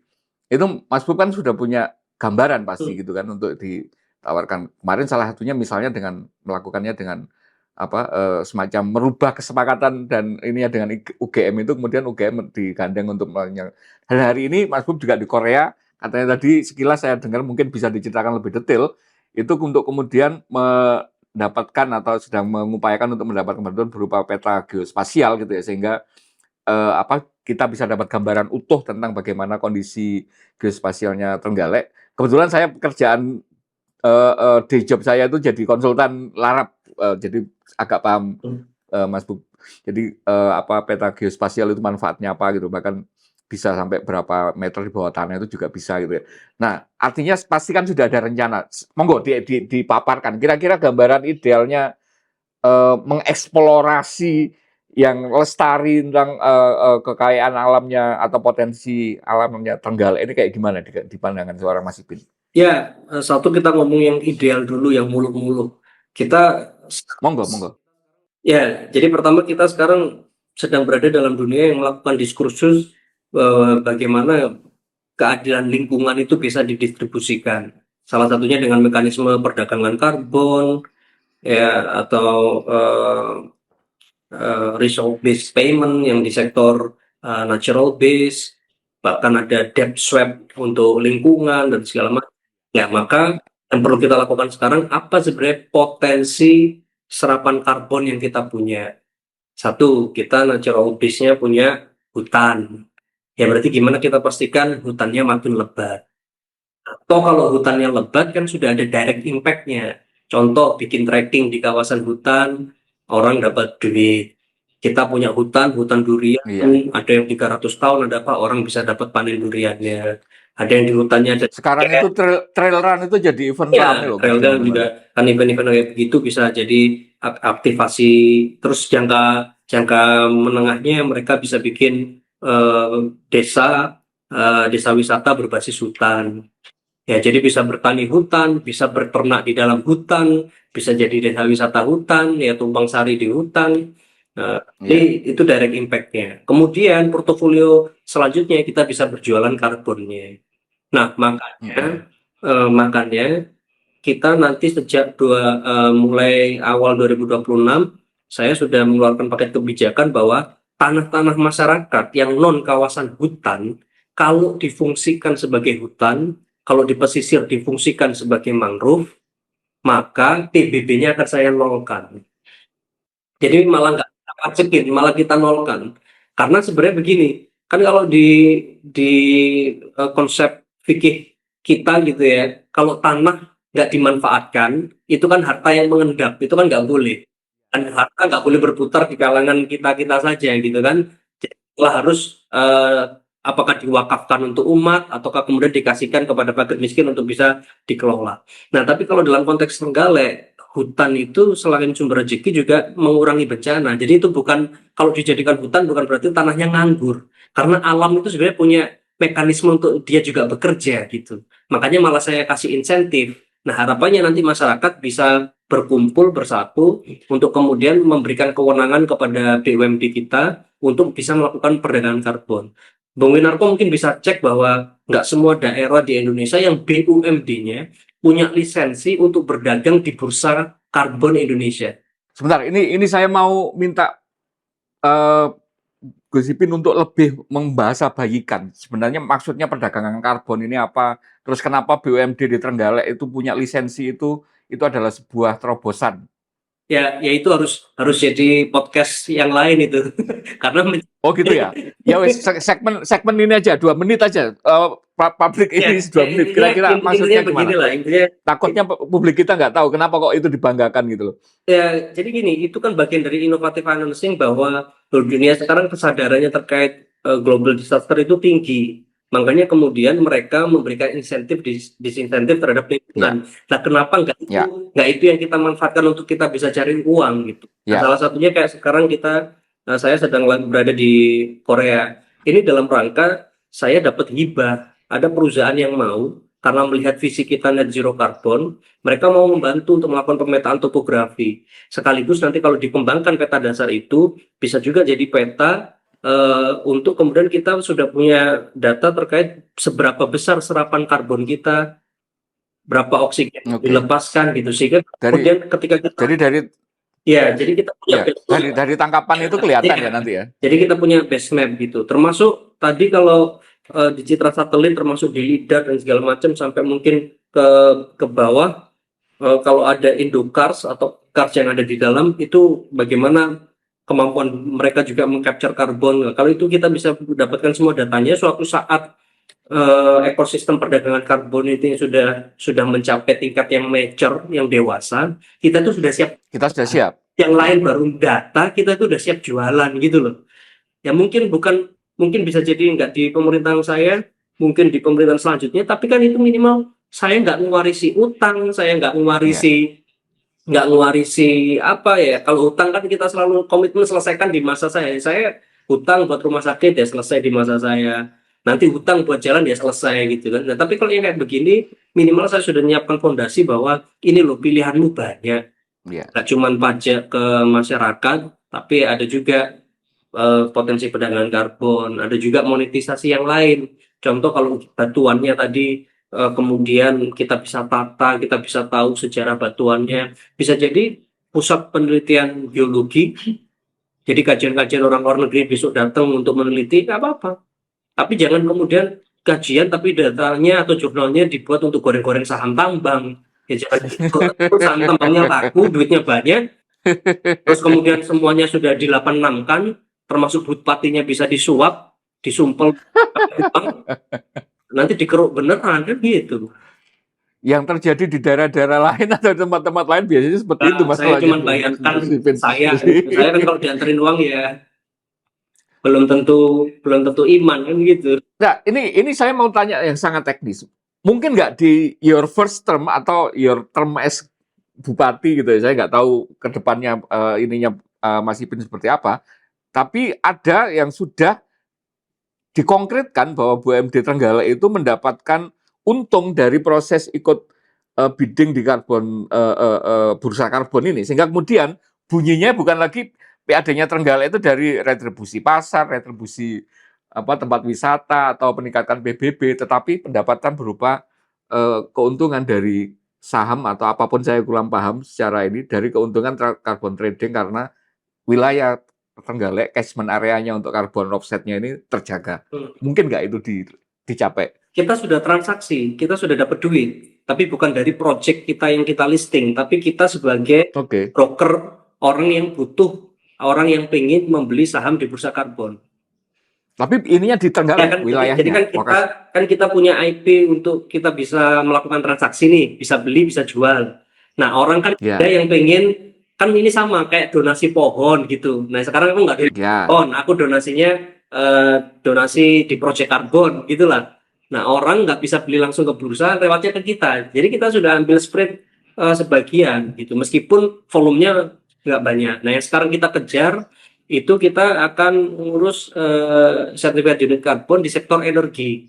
itu Mas Bob kan sudah punya gambaran pasti Hmm. gitu kan untuk ditawarkan. Kemarin salah satunya misalnya dengan melakukannya dengan apa, semacam merubah kesepakatan dan ini ya dengan UGM itu kemudian UGM digandeng untuk dan hari ini Mas Bob juga di Korea. Katanya tadi sekilas saya dengar mungkin bisa diceritakan lebih detail, itu untuk kemudian mendapatkan atau sedang mengupayakan untuk mendapatkan bantuan berupa peta geospasial gitu ya, sehingga kita bisa dapat gambaran utuh tentang bagaimana kondisi geospasialnya Trenggalek. Kebetulan saya pekerjaan day job saya itu jadi konsultan larap, jadi agak paham, Mas Buk. Jadi peta geospasial itu manfaatnya apa gitu, bahkan bisa sampai berapa meter di bawah tanah itu juga bisa gitu ya. Nah, artinya pasti kan sudah ada rencana. Monggo dipaparkan. Kira-kira gambaran idealnya mengeksplorasi yang lestari tentang kekayaan alamnya atau potensi alamnya Trenggalek ini kayak gimana di pandangan seorang Mas Ipin? Ya, satu kita ngomong yang ideal dulu, yang muluk-muluk. Kita, Monggo, monggo. ya, jadi pertama kita sekarang sedang berada dalam dunia yang melakukan diskursus bagaimana keadilan lingkungan itu bisa didistribusikan. Salah satunya dengan mekanisme perdagangan karbon, ya, atau resource based payment yang di sektor natural base, bahkan ada debt swap untuk lingkungan dan segala macam. Ya, maka yang perlu kita lakukan sekarang apa sebenarnya potensi serapan karbon yang kita punya. Satu, kita natural base-nya punya hutan. Ya berarti gimana kita pastikan hutannya makin lebat. Atau kalau hutannya lebat kan sudah ada direct impact-nya. Contoh bikin trekking di kawasan hutan, orang dapat duit. Kita punya hutan, hutan durian, Iya. ada yang 300 tahun, ada apa, orang bisa dapat panen duriannya. Ada yang di hutannya ada Sekarang itu trail run itu jadi event rame ya, loh Mas trail di dan juga mana-mana. kan event-event kayak begitu bisa jadi aktivasi. Terus jangka jangka menengahnya mereka bisa bikin eh, desa desa wisata berbasis hutan. Ya, jadi bisa bertani hutan, bisa berternak di dalam hutan, bisa jadi desa wisata hutan, ya tumpang sari di hutan. Nah, ini Iya. itu direct impact-nya. Kemudian portofolio selanjutnya kita bisa berjualan karbonnya. Nah, Mm-mm. makanya kita nanti sejak mulai awal 2026, saya sudah mengeluarkan paket kebijakan bahwa tanah-tanah masyarakat yang non kawasan hutan, kalau difungsikan sebagai hutan, kalau di pesisir difungsikan sebagai mangrove, maka PBB-nya akan saya nolkan. Jadi malah nggak kita pacekin, malah kita nolkan. Karena sebenarnya begini, kan kalau di konsep fikih kita gitu ya, kalau tanah nggak dimanfaatkan, itu kan harta yang mengendap, itu kan nggak boleh. Dan harta nggak boleh berputar di kalangan kita-kita saja gitu kan. Jadi harus apakah diwakafkan untuk umat, ataukah kemudian dikasihkan kepada fakir miskin untuk bisa dikelola. Nah, tapi kalau dalam konteks Trenggalek, hutan itu selain sumber rezeki juga mengurangi bencana. Jadi itu bukan, kalau dijadikan hutan bukan berarti tanahnya nganggur. Karena alam itu sebenarnya punya mekanisme untuk dia juga bekerja gitu. Makanya malah saya kasih insentif. Nah, harapannya nanti masyarakat bisa berkumpul bersatu untuk kemudian memberikan kewenangan kepada BUMD kita untuk bisa melakukan perdagangan karbon. Bung Winarko mungkin bisa cek bahwa nggak semua daerah di Indonesia yang BUMD-nya punya lisensi untuk berdagang di bursa karbon Indonesia. Sebentar, ini saya mau minta eh, Gus Ipin untuk lebih membahasabayikan sebenarnya maksudnya perdagangan karbon ini apa, terus kenapa BUMD di Trenggalek itu punya lisensi itu adalah sebuah terobosan. Ya itu harus jadi podcast yang lain itu. Karena Oh gitu ya? Ya wes segmen segmen ini aja 2 menit aja. Pabrik ya, ini 2 menit. Kira-kira intinya maksudnya gimana? beginilah, intinya Takutnya publik kita nggak tahu kenapa kok itu dibanggakan gitu loh. ya, jadi gini, itu kan bagian dari innovative financing bahwa dunia sekarang kesadarannya terkait global disaster itu tinggi. Makanya kemudian mereka memberikan insentif, disinsentif terhadap Ya, lingkungan. Nah, kenapa ya, nggak itu yang kita manfaatkan untuk kita bisa cari uang gitu? Nah, ya. salah satunya kayak sekarang saya sedang berada di Korea. Ini dalam rangka saya dapat hibah. Ada perusahaan yang mau karena melihat visi kita net zero carbon, mereka mau membantu untuk melakukan pemetaan topografi. Sekaligus nanti kalau dikembangkan peta dasar itu bisa juga jadi peta untuk kemudian kita sudah punya data terkait seberapa besar serapan karbon kita, berapa oksigen yang Oke. dilepaskan gitu. Sehingga Dari kemudian ketika kita jadi dari jadi kita punya ya dari tangkapan itu kelihatan ya ya, nanti ya. jadi kita punya base map gitu. Termasuk tadi kalau di citra satelit termasuk di lidar dan segala macam sampai mungkin ke bawah. Kalau ada Indocars atau cars yang ada di dalam itu bagaimana kemampuan mereka juga mengcapture karbon. Nah, kalau itu kita bisa dapatkan semua datanya, suatu saat ekosistem perdagangan karbon itu yang sudah mencapai tingkat yang mature, yang dewasa, kita tuh sudah siap. Kita sudah siap. Yang lain baru data, kita tuh udah siap jualan gitu loh. Ya mungkin bisa jadi nggak di pemerintahan saya, mungkin di pemerintahan selanjutnya, tapi kan itu minimal saya nggak mewarisi utang, saya Ya. nggak mewarisi apa ya. Kalau utang kan kita selalu komitmen selesaikan di masa saya hutang buat rumah sakit ya selesai di masa saya, nanti hutang buat jalan ya selesai gitu kan. Nah tapi kalau yang kayak begini minimal saya sudah menyiapkan fondasi bahwa ini loh pilihanmu banyak, Ya. nggak cuma pajak ke masyarakat, tapi ada juga potensi perdagangan karbon, ada juga monetisasi yang lain. Contoh kalau batuannya tadi kemudian kita bisa tata, kita bisa tahu sejarah batuannya, bisa jadi pusat penelitian geologi. Jadi kajian-kajian orang luar negeri besok datang untuk meneliti, nggak apa-apa. Tapi jangan kemudian kajian tapi datanya atau jurnalnya dibuat untuk goreng-goreng saham tambang. Ya jangan gitu. Saham tambangnya laku, duitnya banyak, terus kemudian semuanya sudah di 86 kan, termasuk bupatinya bisa disuap, disumpel uang, nanti dikeruk beneran kan gitu. Yang terjadi di daerah-daerah lain atau tempat-tempat lain biasanya seperti itu Nah, saya masalahnya, cuma Bung bayangkan Ipin. saya kan kalau dianterin uang ya belum tentu iman kan gitu. Nah, ini saya mau tanya yang sangat teknis. Mungkin nggak di your first term atau your term as bupati gitu ya, saya nggak tahu ke depannya ininya Mas Ipin seperti apa. Tapi ada yang sudah dikonkretkan bahwa BUMD Trenggalek itu mendapatkan untung dari proses ikut bidding di bursa karbon ini, sehingga kemudian bunyinya bukan lagi PAD-nya Trenggalek itu dari retribusi pasar, retribusi tempat wisata atau peningkatan PBB, tetapi pendapatan berupa keuntungan dari saham atau apapun, saya kurang paham secara ini, dari keuntungan carbon trading karena wilayah Trenggalek catchment areanya untuk carbon offset-nya ini terjaga. Mungkin nggak itu dicapai? Kita sudah transaksi, kita sudah dapat duit, tapi bukan dari project kita yang kita listing, tapi kita sebagai Oke. broker, orang yang butuh, orang yang pengen membeli saham di bursa karbon. Tapi ininya di Ya Trenggalek kan, jadi wilayahnya, lokasi. kan kita punya IP untuk kita bisa melakukan transaksi nih, bisa beli, bisa jual. Nah orang kan ada Ya, yang pengen, kan ini sama kayak donasi pohon gitu. Nah sekarang aku nggak donasi ya. pohon, aku donasinya donasi di Project Carbon gitulah. Nah orang nggak bisa beli langsung ke bursa, lewatnya ke kita. Jadi kita sudah ambil spread sebagian gitu, meskipun volumenya nggak banyak. Nah yang sekarang kita kejar itu kita akan mengurus sertifikat unit karbon di sektor energi.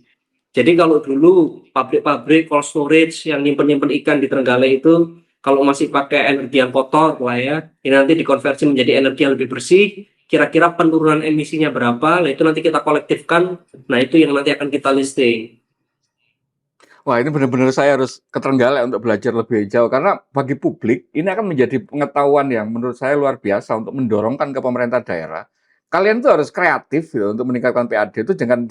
Jadi kalau dulu pabrik-pabrik cold storage yang nyimpen-nyimpen ikan di Trenggalek itu kalau masih pakai energi yang kotor lah ya, ini nanti dikonversi menjadi energi yang lebih bersih. Kira-kira penurunan emisinya berapa? Nah itu nanti kita kolektifkan. Nah itu yang nanti akan kita listing. Wah, ini benar-benar saya harus ke Trenggalek untuk belajar lebih jauh, karena bagi publik ini akan menjadi pengetahuan yang menurut saya luar biasa untuk mendorongkan ke pemerintah daerah. kalian tuh harus kreatif gitu untuk meningkatkan PAD itu jangan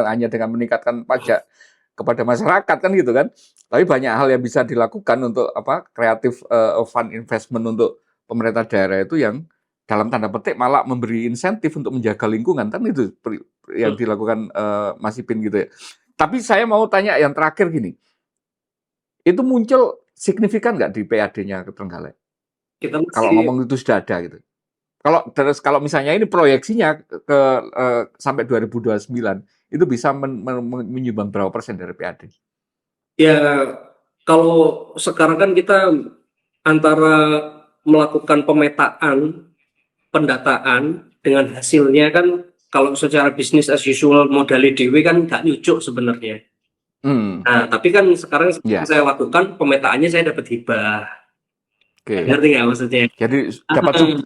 hanya dengan meningkatkan pajak kepada masyarakat kan gitu kan. Tapi banyak hal yang bisa dilakukan untuk kreatif fund investment untuk pemerintah daerah itu yang dalam tanda petik malah memberi insentif untuk menjaga lingkungan kan itu yang dilakukan Mas Ipin gitu ya. Tapi saya mau tanya yang terakhir gini, itu muncul signifikan nggak di PAD-nya Trenggalek? Kita Kalau masih ngomong itu sudah ada gitu. Kalau misalnya ini proyeksinya sampai 2029 itu bisa menyumbang berapa persen dari PAD? ya, kalau sekarang kan kita antara melakukan pemetaan, pendataan dengan hasilnya kan kalau secara bisnis as usual modalnya dewe kan nggak nyucuk sebenarnya. Hmm, Nah, tapi kan sekarang yang ya, saya lakukan pemetaannya saya dapat hibah. oke. Ngerti nggak maksudnya? Jadi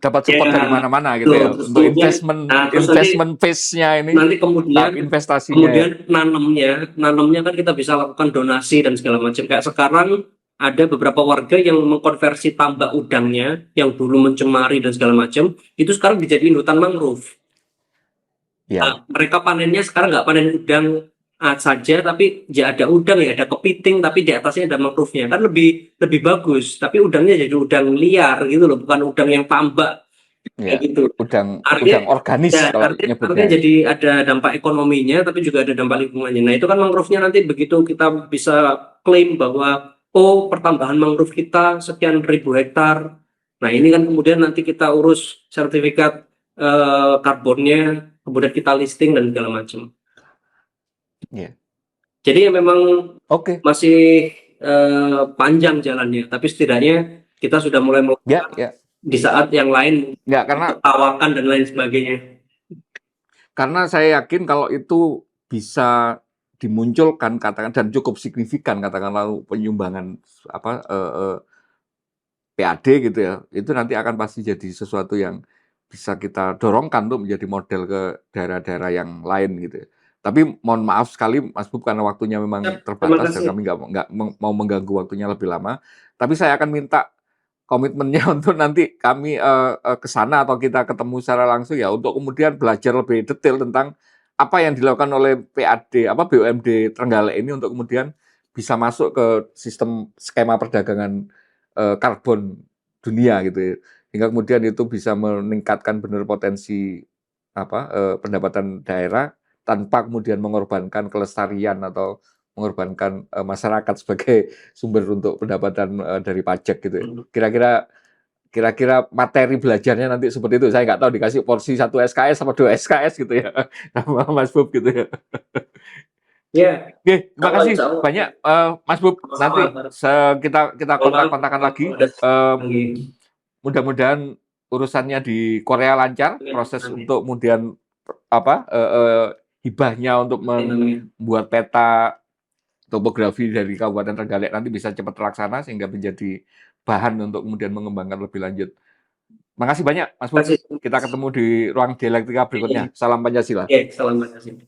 dapat support dari Ya, mana-mana gitu ya loh, terus untuk kemudian, nah, terus investment phase-nya ini, nanti kemudian tahap investasinya ya. kemudian nanamnya kan kita bisa lakukan donasi dan segala macam. Kayak sekarang ada beberapa warga yang mengkonversi tambak udangnya yang dulu mencemari dan segala macam, itu sekarang dijadiin hutan mangrove. Ya, Mereka panennya sekarang nggak panen udang saja, tapi ya ada udang, ya ada kepiting, tapi di atasnya ada mangrove-nya, kan lebih lebih bagus. Tapi udangnya jadi udang liar gitu loh, bukan udang yang tambak kayak ya. gitu. Artinya Udang organis ya, kalau artinya nyebutnya. jadi ada dampak ekonominya, tapi juga ada dampak lingkungannya. Nah, itu kan mangrove-nya nanti begitu kita bisa klaim bahwa oh, pertambahan mangrove kita sekian ribu hektar. Nah, ini kan kemudian nanti kita urus sertifikat karbonnya, kemudian kita listing dan segala macam. Ya. Jadi ya memang Oke. masih panjang jalannya, tapi setidaknya kita sudah mulai Ya, melakukan ya. di saat yang lain Ya, ditertawakan dan lain sebagainya. karena saya yakin kalau itu bisa dimunculkan katakan dan cukup signifikan katakanlah penyumbangan PAD gitu ya, itu nanti akan pasti jadi sesuatu yang bisa kita dorongkan untuk menjadi model ke daerah-daerah yang lain gitu ya. Tapi mohon maaf sekali Mas Bub karena waktunya memang Terima terbatas dan kasih. kami nggak mau mengganggu waktunya lebih lama. Tapi saya akan minta komitmennya untuk nanti kami ke sana atau kita ketemu secara langsung ya untuk kemudian belajar lebih detail tentang apa yang dilakukan oleh PAD BUMD Trenggalek ini untuk kemudian bisa masuk ke sistem skema perdagangan karbon dunia gitu ya. Hingga kemudian itu bisa meningkatkan benar potensi pendapatan daerah tanpa kemudian mengorbankan kelestarian atau mengorbankan masyarakat sebagai sumber untuk pendapatan dari pajak gitu ya. Kira-kira materi belajarnya nanti seperti itu. Saya nggak tahu dikasih porsi 1 SKS apa 2 SKS gitu ya. Sama Mas Bub gitu ya. Ya, Oke, terima kalau kasih insya Allah banyak Mas Bub. Nanti sama-sama. kita kontak-kontakan lagi. Ada lagi. Mudah-mudahan urusannya di Korea lancar, proses Amin. untuk kemudian hibahnya untuk Amin. membuat peta topografi dari Kabupaten Trenggalek nanti bisa cepat terlaksana sehingga menjadi bahan untuk kemudian mengembangkan lebih lanjut. Makasih banyak Mas Terima Bub. kasih. Kita ketemu di ruang dialektika berikutnya. Salam Pancasila. Oke, salam kasih.